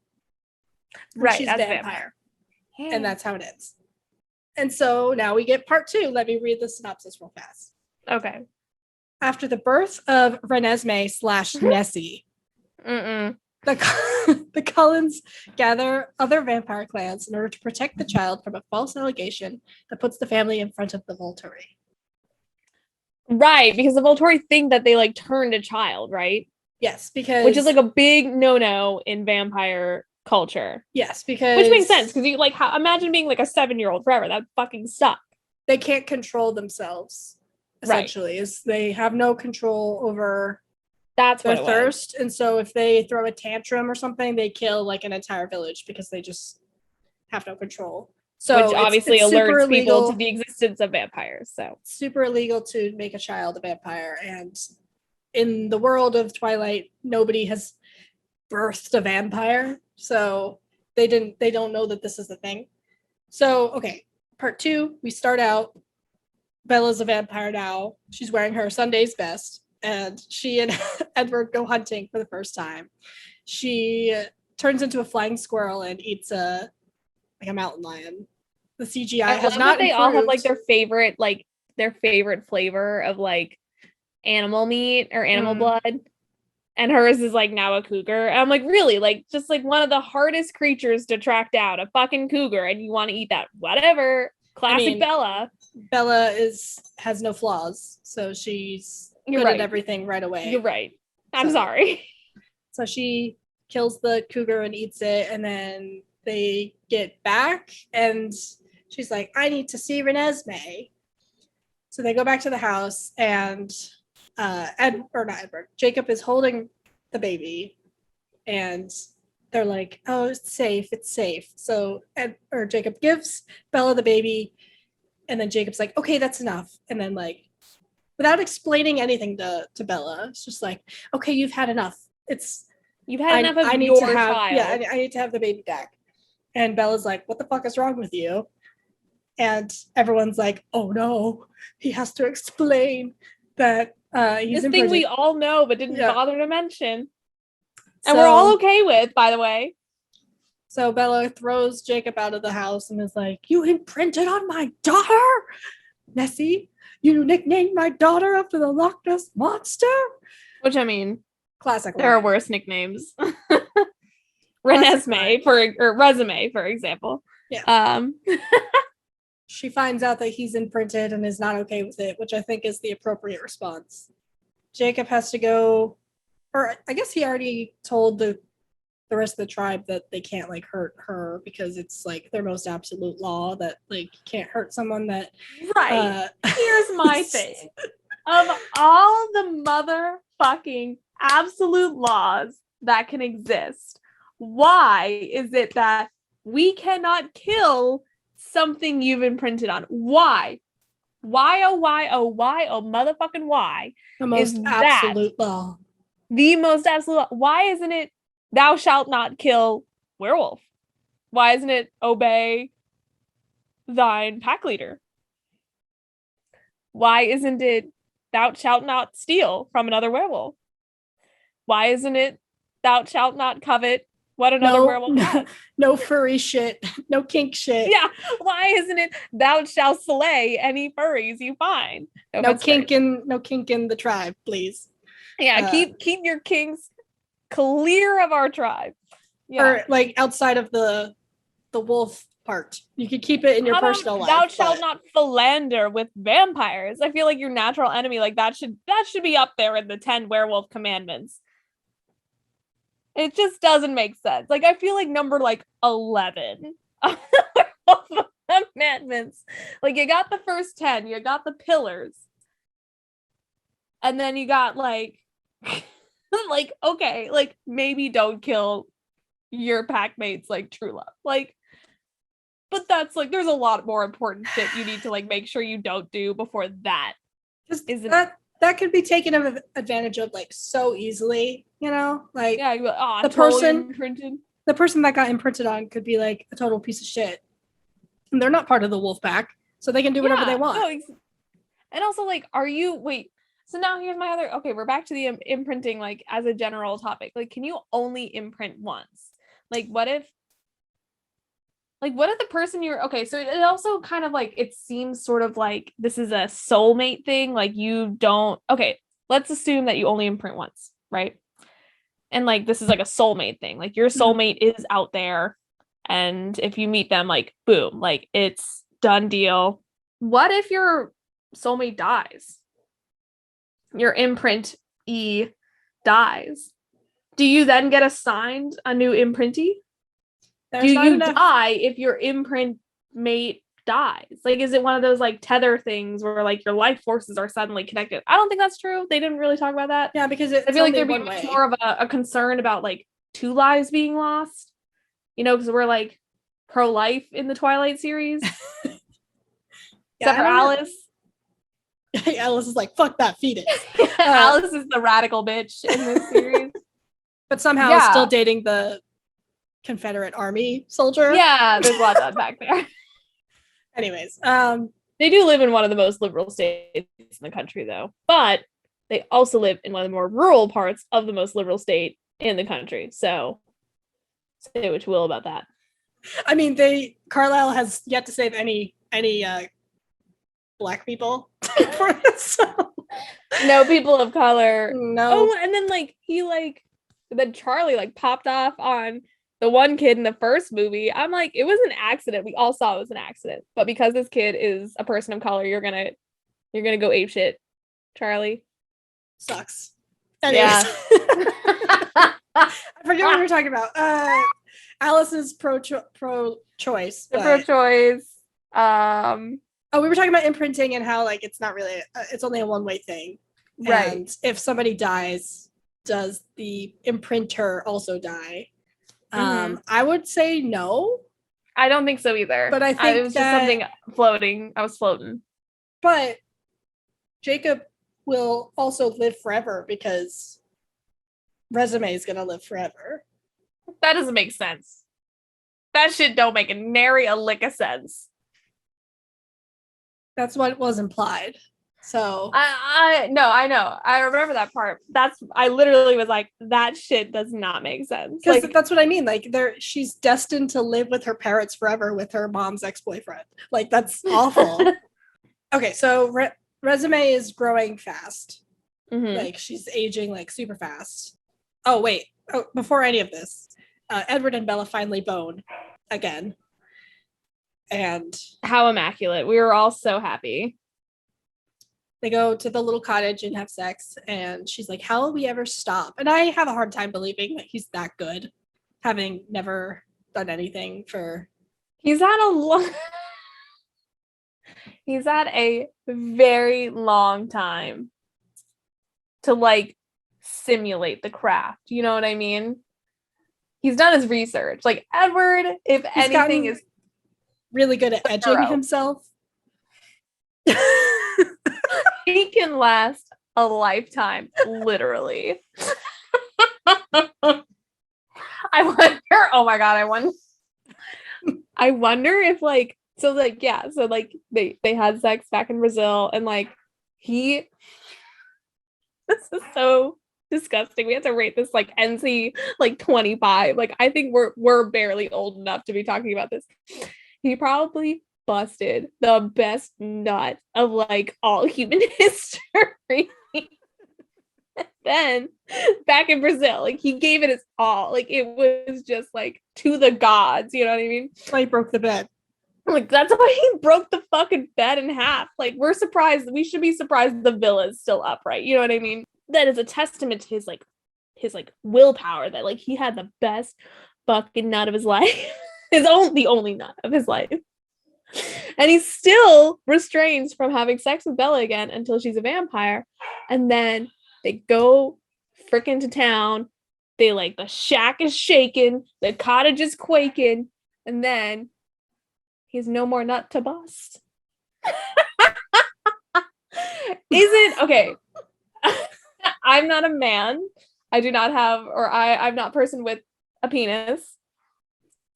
She's a vampire. And that's how it ends. And so now we get part 2. Let me read the synopsis real fast. Okay. After the birth of Renesmee / Nessie, the Cullens gather other vampire clans in order to protect the child from a false allegation that puts the family in front of the Volturi. Right, because the Volturi think that they like turned a child, right? Yes, because which is like a big no-no in vampire culture. Yes, because which makes sense, because you like imagine being like a 7-year-old forever. That would fucking suck. They can't control themselves, essentially. Is they have no control over their thirst, and so if they throw a tantrum or something, they kill like an entire village because they just have no control. So which obviously alerts people to the existence of vampires. So super illegal to make a child a vampire, and in the world of Twilight, nobody has birthed a vampire, so they don't know that this is the thing. So okay, part 2, we start out. Bella's a vampire now. She's wearing her Sunday's best, and she and Edward go hunting for the first time. She turns into a flying squirrel and eats a mountain lion. The CGI has not improved. They all have like their favorite flavor of like animal meat or animal blood, and hers is like now a cougar. And I'm like, really? Like, just like one of the hardest creatures to track down, a fucking cougar, and you want to eat that? Whatever. Classic Bella. Bella has no flaws, so she's good at everything right away. You're right. I'm sorry. So she kills the cougar and eats it, and then they get back, and she's like, I need to see Renesmee. So they go back to the house, and Jacob is holding the baby, and they're like, oh, it's safe. So Jacob gives Bella the baby, and then Jacob's like, okay, that's enough. And then like, without explaining anything to Bella, it's just like, okay, you've had enough. You've had enough of your child. Yeah, I need to have the baby back. And Bella's like, what the fuck is wrong with you? And everyone's like, oh no, he has to explain that he's this thing we all know but didn't bother to mention. And we're all okay with, by the way. So Bella throws Jacob out of the house and is like, you imprinted on my daughter, Nessie. You nicknamed my daughter after the Loch Ness Monster. Which, I mean, classic. There are worse nicknames. Renesmee or Resume, for example. Yeah. She finds out that he's imprinted and is not okay with it, which I think is the appropriate response. Jacob has to go, or I guess he already told the the rest of the tribe that they can't like hurt her because it's like their most absolute law that like you can't hurt someone that Right. Here's my thing. Of all the motherfucking absolute laws that can exist, why is it that we cannot kill something you've imprinted on? Why? Why, oh, motherfucking why? The most absolute law. The most absolute. Why isn't it thou shalt not kill werewolf? Why isn't it obey thine pack leader? Why isn't it thou shalt not steal from another werewolf? Why isn't it thou shalt not covet what another werewolf has? No furry shit. No kink shit. Yeah. Why isn't it thou shalt slay any furries you find? No kink in the tribe, please. Yeah, keep your kinks clear of our tribe. Yeah. Or like outside of the wolf part. You could keep it in your personal life. Thou shalt not philander with vampires. I feel like your natural enemy, like that should be up there in the 10 werewolf commandments. It just doesn't make sense. Like I feel like number like 11 of the werewolf commandments. Like you got the first 10, you got the pillars. And then you got like like okay, like maybe don't kill your packmates like true love. Like but that's like there's a lot more important shit you need to like make sure you don't do before that. Isn't that could be taken advantage of like so easily, you know? Like yeah, the person that got imprinted on could be like a total piece of shit. And they're not part of the wolf pack, so they can do whatever they want. No, and also like so now here's my other we're back to the imprinting like as a general topic. Like can you only imprint once? Like what if the person so it also kind of like it seems sort of like this is a soulmate thing, like you don't let's assume that you only imprint once, right? And like this is like a soulmate thing, like your soulmate is out there and if you meet them like boom, like it's done deal. What if your soulmate dies? Your imprint dies. Do you then get assigned a new imprintee? Do you die if your imprint mate dies? Like, is it one of those like tether things where like your life forces are suddenly connected? I don't think that's true. They didn't really talk about that. Yeah, because I feel like there'd be much more of a concern about like 2 lives being lost. You know, because we're like pro-life in the Twilight series. Except for Alice. Alice is like, fuck that fetus. Alice is the radical bitch in this series. But somehow still dating the Confederate Army soldier. Yeah, there's a lot of back there. Anyways, they do live in one of the most liberal states in the country, though. But they also live in one of the more rural parts of the most liberal state in the country. So say what you will about that. I mean, Carlisle has yet to save any black people. No people of color. No. Oh, and then then Charlie popped off on the one kid in the first movie. I'm like, it was an accident. We all saw it was an accident. But because this kid is a person of color, you're gonna go apeshit, Charlie. Sucks. Anyways. Yeah. I forget what we were talking about. Alice's pro-choice. Pro-choice. Oh, we were talking about imprinting and how it's not really it's only a one-way thing. Right. And if somebody dies, does the imprinter also die? I would say no. I don't think so either. But I think it was just something floating. I was floating. But Jacob will also live forever because Resume is gonna live forever. That doesn't make sense. That shit don't make nary a lick of sense. That's what was implied. So I know. I remember that part. I literally was like, that shit does not make sense. Because that's what I mean. She's destined to live with her parents forever with her mom's ex-boyfriend. That's awful. Okay, so Resume is growing fast. Mm-hmm. She's aging super fast. Oh wait. Oh, before any of this, Edward and Bella finally bone again. And how immaculate. We were all so happy. They go to the little cottage and have sex, and she's like, how will we ever stop? And I have a hard time believing that he's that good. having never done anything for. He's had a very long time to like simulate the craft. You know what I mean? He's done his research. Like Edward, if He's anything, is really good at edging thorough. himself. He can last a lifetime, literally. I wonder, oh my God, I wonder if like, so like, yeah, so like they had sex back in Brazil and like this is so disgusting. We have to rate this like NC like 25. Like I think we're barely old enough to be talking about this. He probably busted the best nut of like all human history. Then back in Brazil, like he gave it his all. Like it was just like to the gods, you know what I mean? That's why he broke the bed. Like that's why he broke the fucking bed in half. Like we're surprised. We should be surprised the villa is still upright. You know what I mean? That is a testament to his willpower that like he had the best fucking nut of his life. The only nut of his life. And he still restrains from having sex with Bella again until she's a vampire. And then they go freaking to town. They like the shack is shaking, the cottage is quaking, and then he has no more nut to bust. Isn't okay. I'm not a man. I do not have, or I'm not a person with a penis.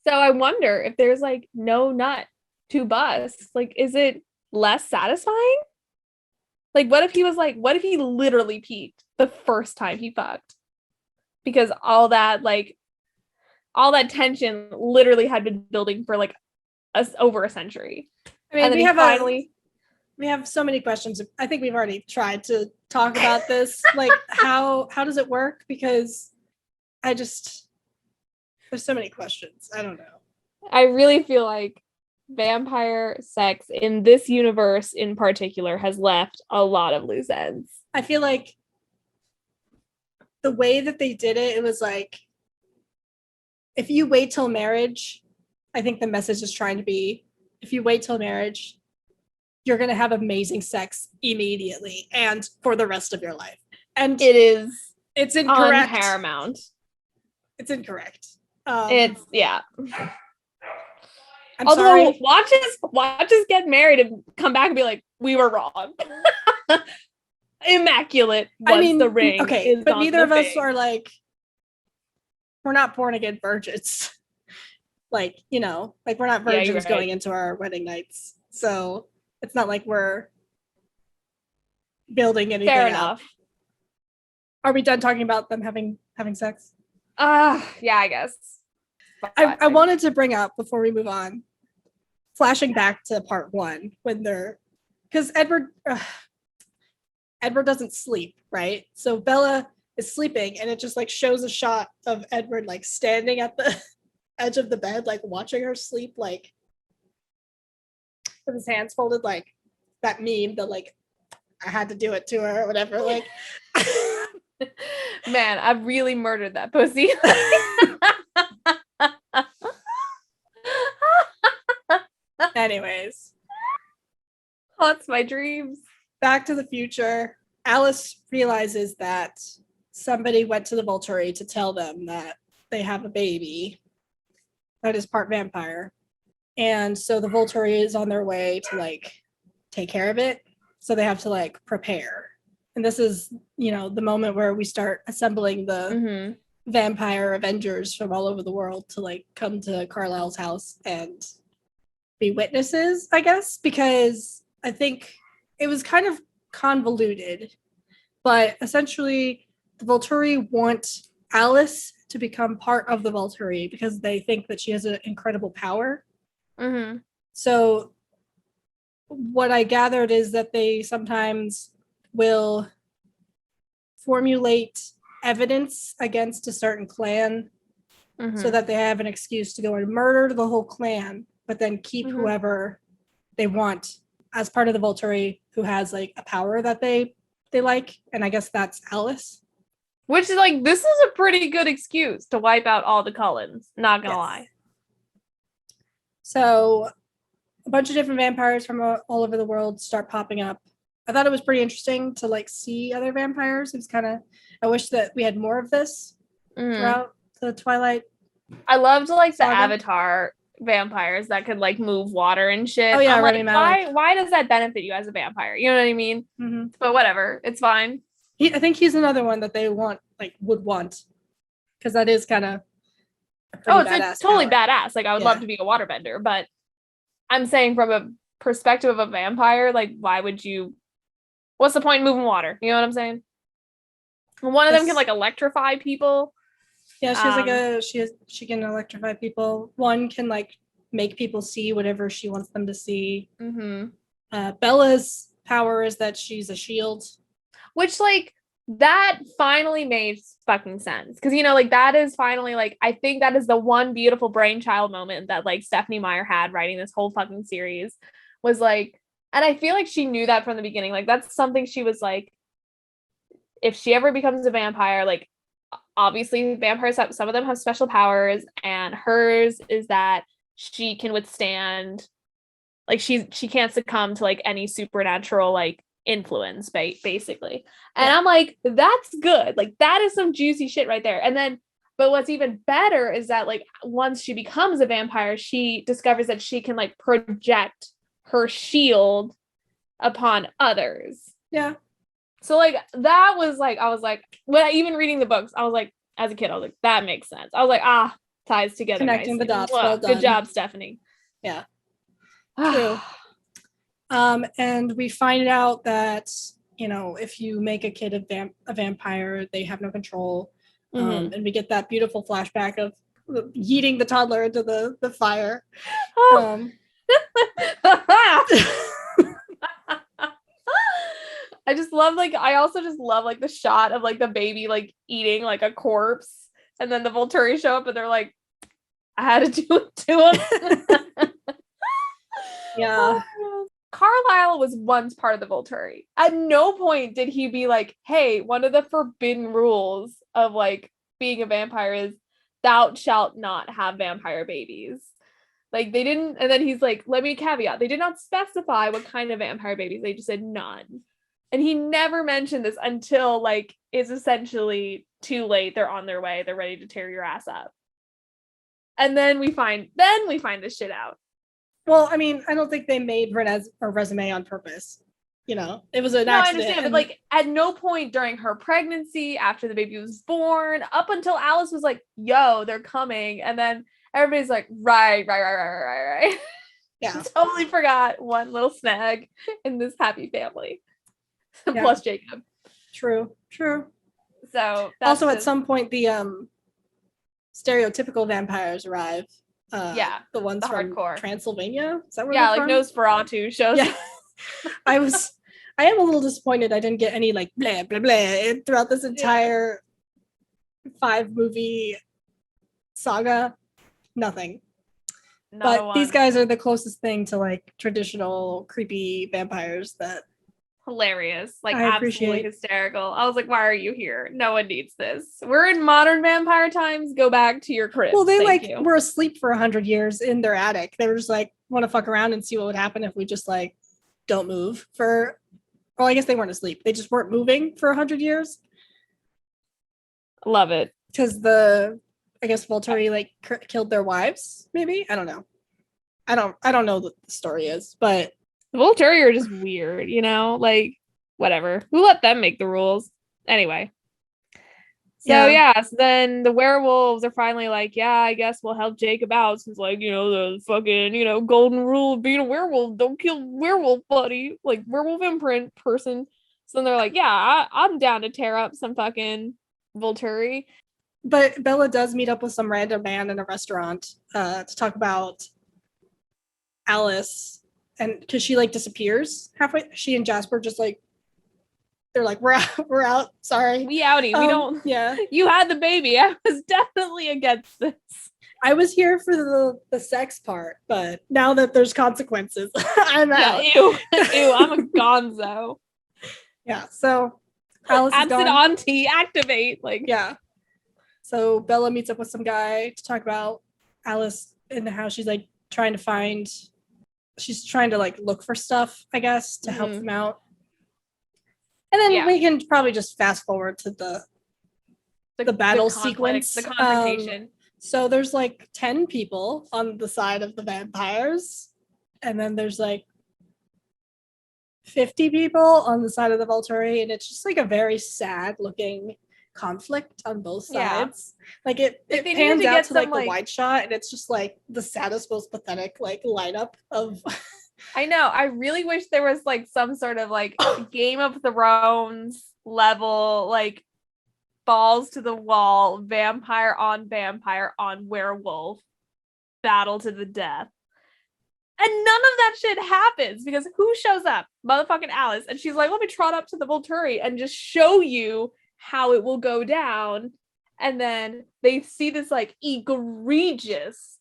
So I wonder if there's like no nut to bust. Like, is it less satisfying? Like, what if he literally peaked the first time he fucked? Because all that tension literally had been building for like over a century. I mean, we have so many questions. I think we've already tried to talk about this. Like, how does it work? Because there's so many questions. I don't know. I really feel like vampire sex in this universe in particular has left a lot of loose ends. I feel like the way that they did it, it was like, if you wait till marriage, I think the message is trying to be, if you wait till marriage, you're going to have amazing sex immediately and for the rest of your life. And it's incorrect. Paramount. It's incorrect. Yeah. Although sorry. watch us get married and come back and be like, we were wrong. Immaculate was the ring. Okay, but neither of us are like, we're not born again virgins. Like, you know, like we're not virgins going into our wedding nights. So it's not like we're building anything Fair up. Enough. Are we done talking about them having sex? Yeah, I guess. I wanted to bring up before we move on, flashing back to part 1 when because Edward doesn't sleep, right? So Bella is sleeping and it just like shows a shot of Edward like standing at the edge of the bed, like watching her sleep, like with his hands folded, like that meme that like I had to do it to her or whatever. Like, man, I've really murdered that pussy. Anyways, haunts my dreams. Back to the future. Alice realizes that somebody went to the Volturi to tell them that they have a baby that is part vampire. And so the Volturi is on their way to like take care of it. So they have to like prepare. And this is, you know, the moment where we start assembling the vampire Avengers from all over the world to like come to Carlisle's house and be witnesses, I guess, because I think it was kind of convoluted, but essentially the Volturi want Alice to become part of the Volturi because they think that she has an incredible power. Mm-hmm. So what I gathered is that they sometimes will formulate evidence against a certain clan so that they have an excuse to go and murder the whole clan, but then keep whoever they want as part of the Volturi who has like a power that they like. And I guess that's Alice. Which is like, this is a pretty good excuse to wipe out all the Cullens. Not gonna lie. So a bunch of different vampires from all over the world start popping up. I thought it was pretty interesting to like see other vampires. It was kind of, I wish that we had more of this throughout the Twilight. I loved like Saga. the Avatar vampires that could like move water and shit. Oh yeah, I'm Remy like, Malek. why does that benefit you as a vampire? You know what I mean? Mm-hmm. But whatever, it's fine. I think he's another one that they would want, because that is kind of it's totally power. badass. Like I would love to be a waterbender, but I'm saying from a perspective of a vampire, like why would you? What's the point in moving water? You know what I'm saying? One of them can like electrify people. Yeah, she can electrify people. One can like make people see whatever she wants them to see. Bella's power is that she's a shield. Which like that finally made fucking sense. Because you know, like that is finally like I think that is the one beautiful brainchild moment that like Stephenie Meyer had writing this whole fucking series was like, and I feel like she knew that from the beginning. Like that's something she was like, if she ever becomes a vampire, like obviously vampires have, some of them have special powers, and hers is that she can withstand, like she can't succumb to like any supernatural like influence basically. And I'm like, that's good. Like that is some juicy shit right there. And then but what's even better is that like once she becomes a vampire, she discovers that she can like project her shield upon others. Yeah. So like that was like, I was like, when even reading the books, I was like, as a kid, I was like, that makes sense. I was like, ties together. Connecting the dots. Well done. Good job, Stephenie. Yeah. True. And we find out that, you know, if you make a kid a vampire, they have no control. And we get that beautiful flashback of yeeting the toddler into the fire. I just love like I also just love like the shot of like the baby like eating like a corpse, and then the Volturi show up and they're like, I had to do it to him. Yeah. Carlisle was once part of the Volturi. At no point did he be like, hey, one of the forbidden rules of like being a vampire is thou shalt not have vampire babies. Like they didn't, and then he's like, let me caveat, they did not specify what kind of vampire babies, they just said none. And he never mentioned this until like it's essentially too late. They're on their way. They're ready to tear your ass up. And then we find this shit out. Well, I mean, I don't think they made a resume on purpose. You know, it was an accident. I understand, but like at no point during her pregnancy, after the baby was born, up until Alice was like, yo, they're coming. And then everybody's like, right. Yeah. Totally forgot one little snag in this happy family. Yeah. Plus Jacob. True. So also at some point the stereotypical vampires arrive. The ones from hardcore Transylvania. Is that where like Nosferatu shows. Yeah. I am a little disappointed I didn't get any like blah blah blah throughout this entire 5-movie saga. Nothing. But these guys are the closest thing to like traditional creepy vampires that hilarious, like absolutely hysterical. I was like, why are you here? No one needs this. We're in modern vampire times. Go back to your crib. Well, they were asleep for 100 years in their attic. They were just like, want to fuck around and see what would happen if we just like don't move for. Well, I guess they weren't asleep. They just weren't moving for 100 years. Love it. Because I guess Volturi like killed their wives. Maybe, I don't know. I don't know what the story is, but. The Volturi are just weird, you know? Like, whatever. Who let them make the rules? Anyway. So then the werewolves are finally like, yeah, I guess we'll help Jacob out since, like, you know, the fucking, you know, golden rule of being a werewolf. Don't kill werewolf buddy. Like, werewolf imprint person. So then they're like, yeah, I'm down to tear up some fucking Volturi. But Bella does meet up with some random man in a restaurant to talk about Alice. And because she like disappears halfway, she and Jasper just like they're like we're out. Sorry, we outie. We don't. Yeah, you had the baby. I was definitely against this. I was here for the sex part, but now that there's consequences, I'm out. Ew, I'm a gonzo. Yeah. So Alice is Absent gone. auntie, activate. Like, Yeah. So Bella meets up with some guy to talk about Alice in the house. She's like trying to like look for stuff, I guess, to help them out. And then we can probably just fast forward to the battle sequence. The confrontation. So there's like 10 people on the side of the vampires. And then there's like 50 people on the side of the Volturi. And it's just like a very sad looking conflict on both sides. Like it pans out to like the wide shot, and it's just like the saddest, most pathetic like lineup of I know. I really wish there was like some sort of like Game of Thrones level, like balls to the wall, vampire on werewolf battle to the death. And none of that shit happens because who shows up? Motherfucking Alice. And she's like, let me trot up to the Volturi and just show you how it will go down. And then they see this like egregious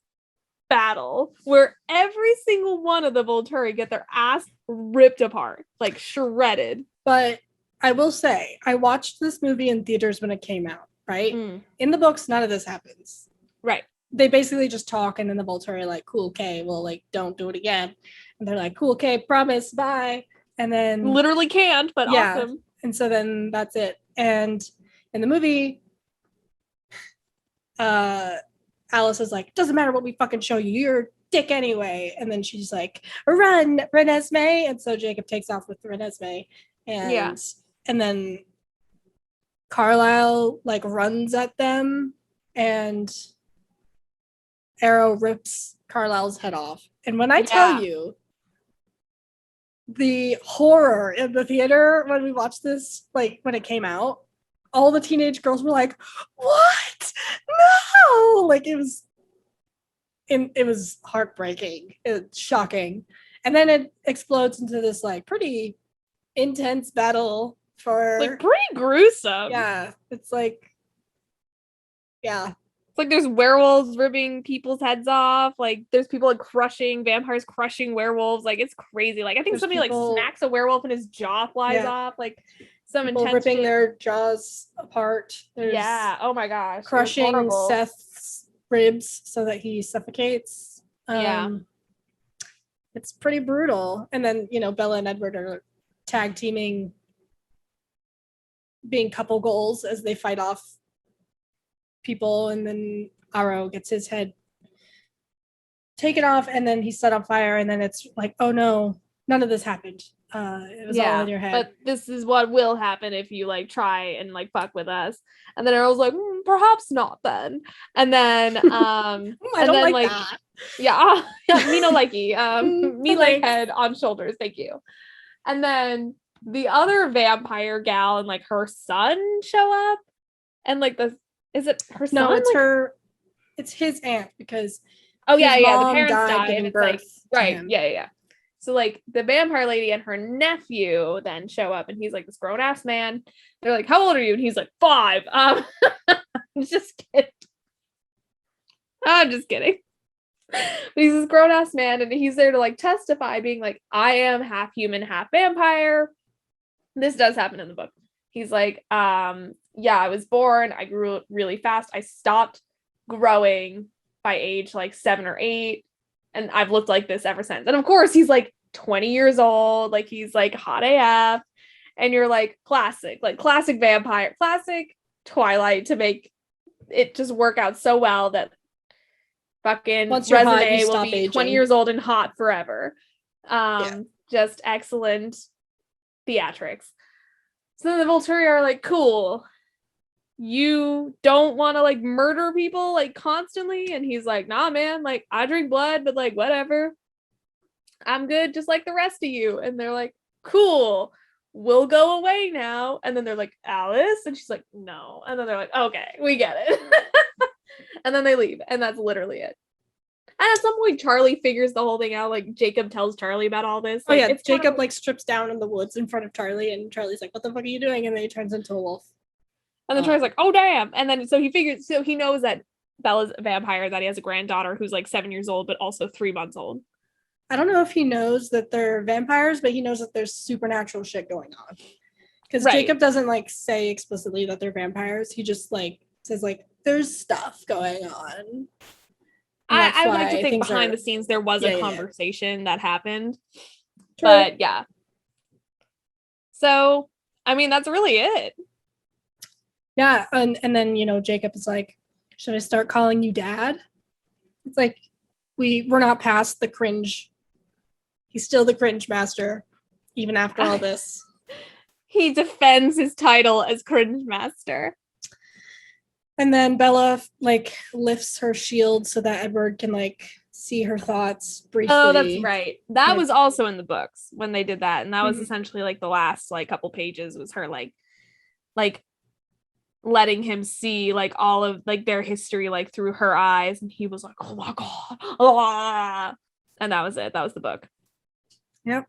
battle where every single one of the Volturi get their ass ripped apart, like shredded. But I will say, I watched this movie in theaters when it came out, right? In the books, none of this happens. Right. They basically just talk, and then the Volturi are like, cool, okay, well, like, don't do it again. And they're like, cool, okay, promise, bye. And then literally can't, but awesome. And so then that's it. And in the movie, Alice is like, doesn't matter what we fucking show you, you're a dick anyway. And then she's like, run, Renesmee. And so Jacob takes off with Renesmee. And then Carlisle like runs at them, and Arrow rips Carlisle's head off. And when I tell you the horror in the theater when we watched this, like when it came out, all the teenage girls were like, what? No! Like it was heartbreaking. It's shocking. And then it explodes into this like pretty intense battle for like pretty gruesome. Yeah. It's like it's like there's werewolves ripping people's heads off. Like there's people like vampires crushing werewolves. Like it's crazy. Like I think somebody like smacks a werewolf and his jaw flies off. Like some people intense ripping shit. their jaws apart. There's oh my gosh. crushing Seth's ribs so that he suffocates. It's pretty brutal. And then, Bella and Edward are tag teaming, being couple goals as they fight off people, and then Arrow gets his head taken off, and then he's set on fire, and then it's like, oh no, none of this happened. It was all in your head. But this is what will happen if you like try and like fuck with us. And then Arrow's like, perhaps not then. And then I don't like that. Yeah, me no likey. Me like head on shoulders, thank you. And then the other vampire gal and like her son show up, and like is it her son? No, it's it's his aunt, because the parents died and it's like right. Yeah. So like the vampire lady and her nephew then show up, and he's like this grown ass man. They're like, how old are you? And he's like 5. I'm just kidding. I'm just kidding. But he's this grown ass man, and he's there to like testify, being like, I am half human, half vampire. This does happen in the book. He's like, I was born, I grew really fast. I stopped growing by age like 7 or 8. And I've looked like this ever since. And of course, he's like 20 years old. Like he's like hot AF. And you're like, classic vampire, classic Twilight, to make it just work out so well that fucking Renesmee will be aging. 20 years old and hot forever. Just excellent theatrics. So then the Volturi are like, cool. You don't want to like murder people like constantly? And he's like, nah, man, like I drink blood, but like whatever, I'm good just like the rest of you. And they're like, cool, we'll go away now. And then they're like, Alice? And she's like, no. And then they're like, okay, we get it. And then they leave, and that's literally it. And at some point Charlie figures the whole thing out. Like Jacob tells Charlie about all this. Like, it's Jacob like strips down in the woods in front of Charlie, and Charlie's like, what the fuck are you doing? And then he turns into a wolf. And then Charlie's like, oh, damn. And then so he knows that Bella's a vampire, that he has a granddaughter who's like 7 years old, but also 3 months old. I don't know if he knows that they're vampires, but he knows that there's supernatural shit going on. Because Jacob doesn't like say explicitly that they're vampires. He just like says like there's stuff going on. I would like to think behind the scenes there was a conversation that happened. True. But yeah. So, I mean, that's really it. Yeah. And then, you know, Jacob is like, should I start calling you dad? It's like, we're not past the cringe. He's still the cringe master, even after all this. He defends his title as cringe master. And then Bella like lifts her shield so that Edward can like see her thoughts briefly. Oh, that's right. That was also in the books when they did that. And that was essentially like the last like couple pages was her like letting him see like all of like their history like through her eyes. And he was like, oh my God. Ah! And that was it. That was the book. Yep.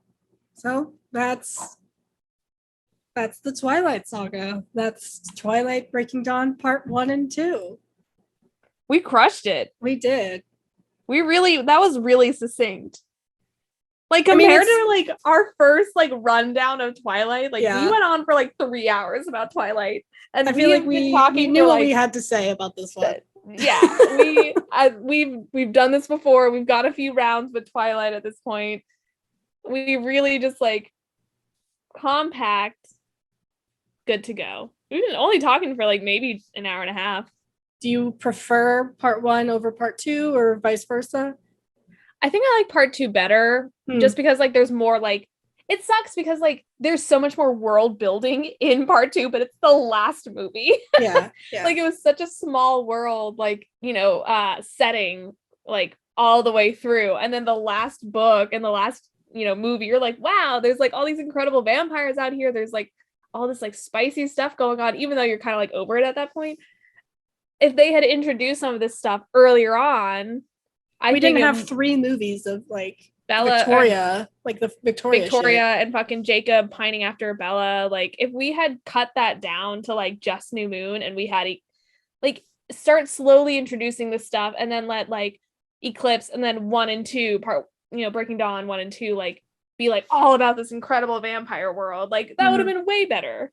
So that's the Twilight Saga. That's Twilight Breaking Dawn Part 1 and 2. We crushed it. We did. That was really succinct. Like compared to like our first like rundown of Twilight, like we went on for like 3 hours about Twilight. And I feel like we knew what we had to say about this one. Yeah, we've done this before. We've got a few rounds with Twilight at this point. We really just like compact, good to go. We've been only talking for like maybe an hour and a half. Do you prefer part 1 over part 2 or vice versa? I think I like part 2 better just because like there's more like it sucks because like there's so much more world building in part 2, but it's the last movie. Yeah. Like it was such a small world, like, you know, setting like all the way through. And then the last book and the last, you know, movie, you're like, wow, there's like all these incredible vampires out here. There's like all this like spicy stuff going on, even though you're kind of like over it at that point. If they had introduced some of this stuff earlier on, we didn't have 3 movies of like Bella, Victoria, like the Victoria shit. And fucking Jacob pining after Bella. Like if we had cut that down to like just New Moon and we had like start slowly introducing this stuff and then let like Eclipse and then 1 and 2 part, you know, Breaking Dawn 1 and 2 like be like all about this incredible vampire world, like that would have been way better.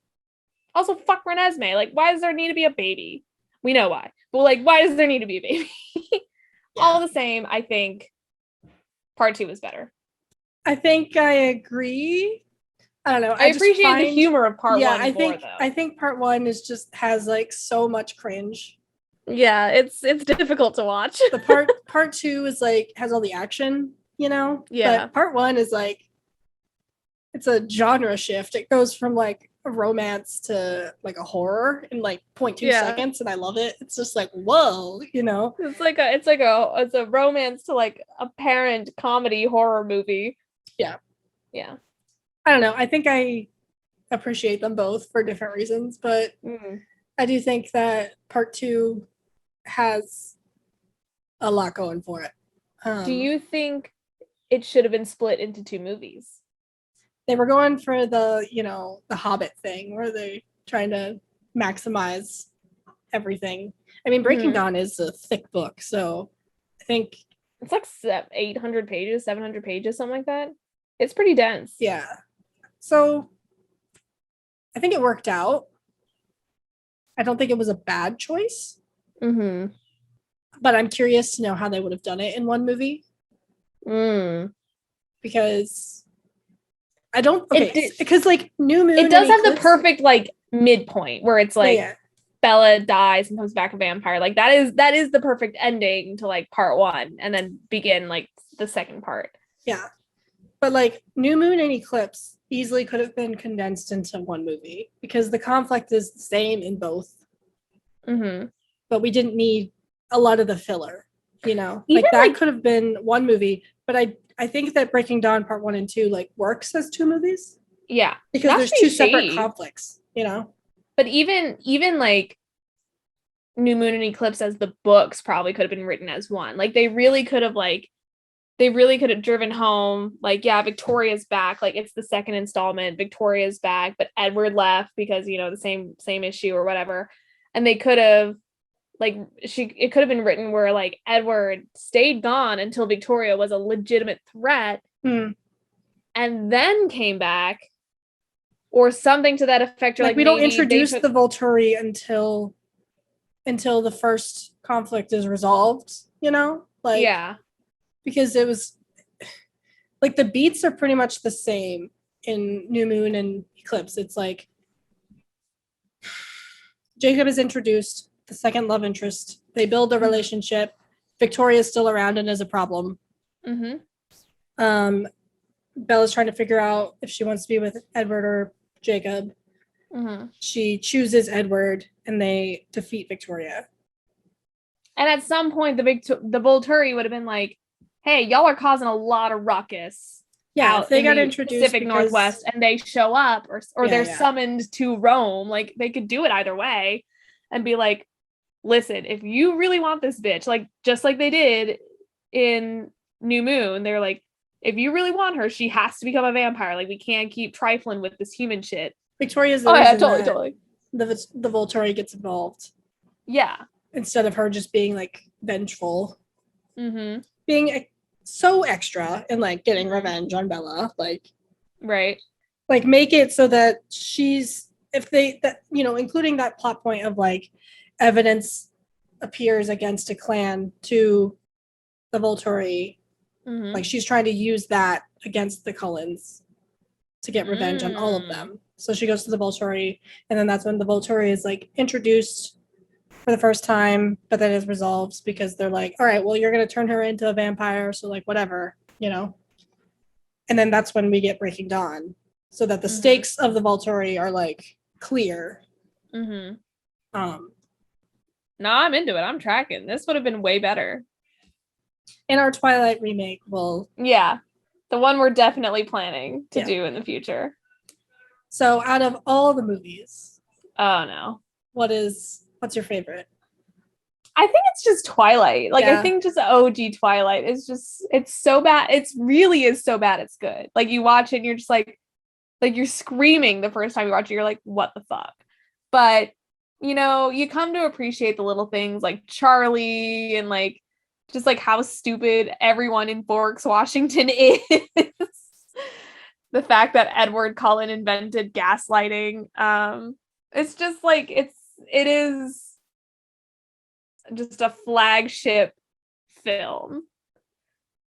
Also, fuck Renesmee. Like, why does there need to be a baby? We know why, but like, why does there need to be a baby? All the same, I think part 2 is better. I think I agree. I don't know. I appreciate the humor of part 1 though. I think part 1 is just has like so much cringe. Yeah, it's difficult to watch. The part 2 is like has all the action, you know? Yeah. But part 1 is like it's a genre shift. It goes from like a romance to like a horror in like 0.2 seconds, and I love it. It's just like, whoa, you know. It's a romance to like a parent comedy horror movie. Yeah. Yeah. I don't know. I think I appreciate them both for different reasons, but I do think that part 2 has a lot going for it. Do you think it should have been split into 2 movies? They were going for the, you know, the Hobbit thing where they trying to maximize everything. I mean, Breaking Dawn is a thick book, so I think it's like 800 pages, 700 pages, something like that. It's pretty dense. Yeah. So I think it worked out. I don't think it was a bad choice. But I'm curious to know how they would have done it in 1 movie. Because I don't because like New Moon it does have the perfect like midpoint where it's like Bella dies and comes back a vampire. Like that is the perfect ending to like part 1 and then begin like the second part. Yeah. But like New Moon and Eclipse easily could have been condensed into 1 movie because the conflict is the same in both. But we didn't need a lot of the filler, you know. Even like that could have been 1 movie, but I think that Breaking Dawn part 1 and 2 like works as 2 movies. Yeah. Because there's 2 separate conflicts, you know. But even like New Moon and Eclipse as the books probably could have been written as 1. Like they really could have driven home like, yeah, Victoria's back, like it's the second installment, Victoria's back, but Edward left because, you know, the same issue or whatever. And they could have like it could have been written where like Edward stayed gone until Victoria was a legitimate threat and then came back or something to that effect. Or like we don't introduce the Volturi until the first conflict is resolved, you know? Like, yeah, because it was like the beats are pretty much the same in New Moon and Eclipse. It's like Jacob is introduced, the second love interest. They build a relationship. Victoria's still around and is a problem. Bella's trying to figure out if she wants to be with Edward or Jacob. She chooses Edward, and they defeat Victoria. And at some point, the Volturi would have been like, "Hey, y'all are causing a lot of ruckus." Yeah, if they got introduced Pacific Northwest, and they show up, or they're summoned to Rome. Like, they could do it either way, and be like, "Listen, if you really want this bitch, like just like they did in New Moon, they're like, if you really want her, she has to become a vampire. Like, we can't keep trifling with this human shit." Victoria's the reason totally. The Volturi gets involved. Yeah. Instead of her just being like vengeful. Being so extra and like getting revenge on Bella. Like, right. Like, make it so that she's, if they, that, you know, including that plot point of like evidence appears against a clan to the Volturi. Like, she's trying to use that against the Cullens to get revenge on all of them. So she goes to the Volturi, and then that's when the Volturi is like introduced for the first time, but then is resolved because they're like, all right, well, you're going to turn her into a vampire, so like whatever, you know. And then that's when we get Breaking Dawn, so that the stakes of the Volturi are like clear. No, I'm into it. I'm tracking. This would have been way better. In our Twilight remake, the one we're definitely planning to do in the future. So out of all the movies, oh no, what's your favorite? I think it's just Twilight. Like, I think just OG Twilight is just, it's so bad. It's really is so bad it's good. Like, you watch it and you're just like you're screaming the first time you watch it. You're like, what the fuck? But, you know, you come to appreciate the little things like Charlie and like just like how stupid everyone in Forks, Washington is. The fact that Edward Cullen invented gaslighting. It's just like, it is just a flagship film.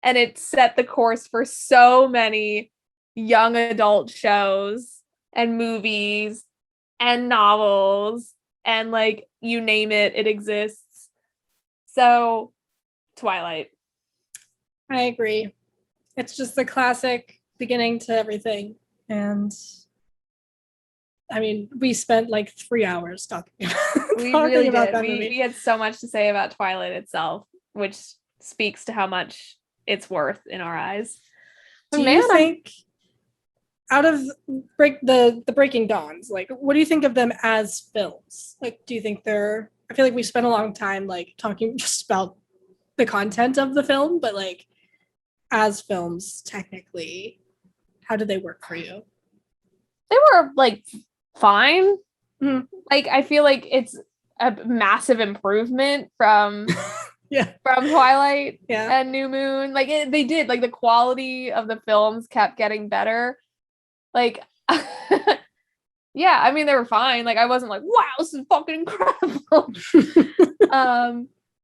And it set the course for so many young adult shows and movies and novels and like, you name it, it exists. So Twilight. I agree. It's just the classic beginning to everything. And I mean, we spent like 3 hours talking about that movie. We had so much to say about Twilight itself, which speaks to how much it's worth in our eyes. Do you think, out of the Breaking Dawns, like, what do you think of them as films? Like, do you think I feel like we spent a long time like talking just about the content of the film, but like as films, technically, how did they work for you? They were like fine. Like, I feel like it's a massive improvement from from Twilight and New Moon. Like, they did, like, the quality of the films kept getting better. Like, yeah, I mean, they were fine. Like, I wasn't like, wow, this is fucking incredible.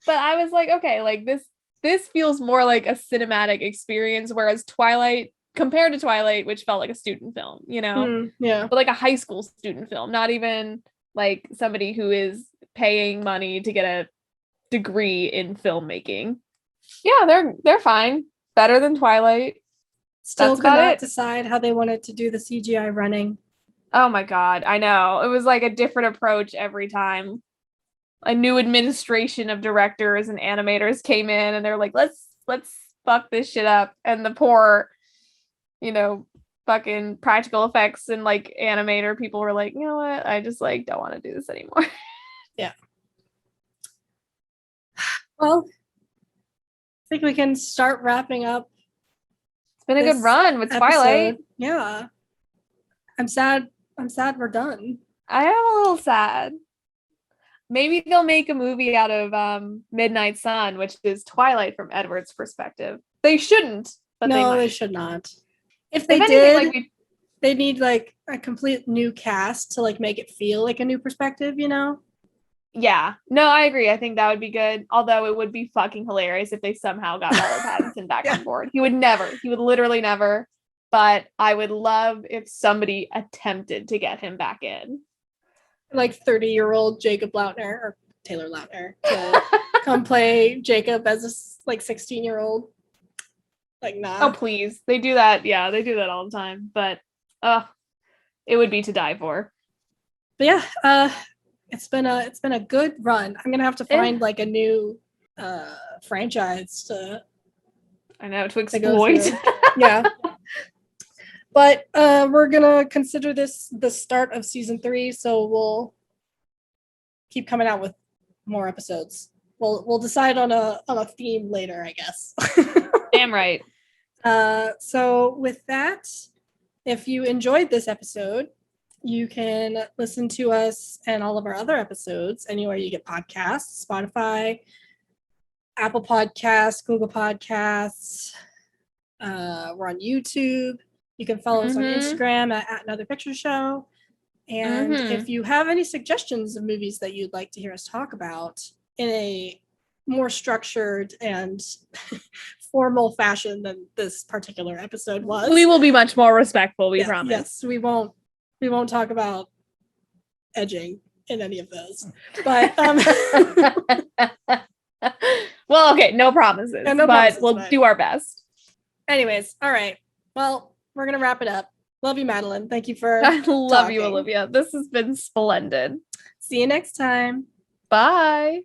But I was like, okay, like this feels more like a cinematic experience, whereas Twilight, compared to Twilight, which felt like a student film, you know? But like a high school student film, not even like somebody who is paying money to get a degree in filmmaking. Yeah, they're fine. Better than Twilight. Still could not decide how they wanted to do the CGI running. Oh my god, I know. It was like a different approach every time. A new administration of directors and animators came in and they're like, let's fuck this shit up. And the poor, you know, fucking practical effects and like animator people were like, you know what? I just like don't want to do this anymore. Yeah. Well, I think we can start wrapping up. It's been a good run with Twilight. Yeah. I'm sad we're done. I am a little sad. Maybe they'll make a movie out of Midnight Sun, which is Twilight from Edward's perspective. They shouldn't, but no, they should not. If they did, anything, like, they need like a complete new cast to like make it feel like a new perspective, you know? Yeah. No, I agree. I think that would be good. Although it would be fucking hilarious if they somehow got Robert Pattinson back on board. He would literally never. But I would love if somebody attempted to get him back in. Like 30-year-old Jacob Lautner or Taylor Lautner to come play Jacob as a like 16-year-old. Like, nah. Oh, please. They do that. Yeah, they do that all the time. But it would be to die for. But yeah, it's been a good run. I'm gonna have to find like a new franchise to exploit. Yeah. But we're gonna consider this the start of season 3, so we'll keep coming out with more episodes. We'll decide on a theme later, I guess. Damn right. So with that, if you enjoyed this episode, you can listen to us and all of our other episodes anywhere you get podcasts: Spotify, Apple Podcasts, Google Podcasts. We're on YouTube. You can follow us on Instagram at Another Picture Show. And if you have any suggestions of movies that you'd like to hear us talk about in a more structured and formal fashion than this particular episode was, we will be much more respectful, we promise. Yes, we won't talk about edging in any of those. But well, okay, no promises. Yeah, no promises, we'll do our best. Anyways, all right. Well, we're gonna wrap it up. Love you, Madeline. Thank you for I love you, Olivia. This has been splendid. See you next time. Bye.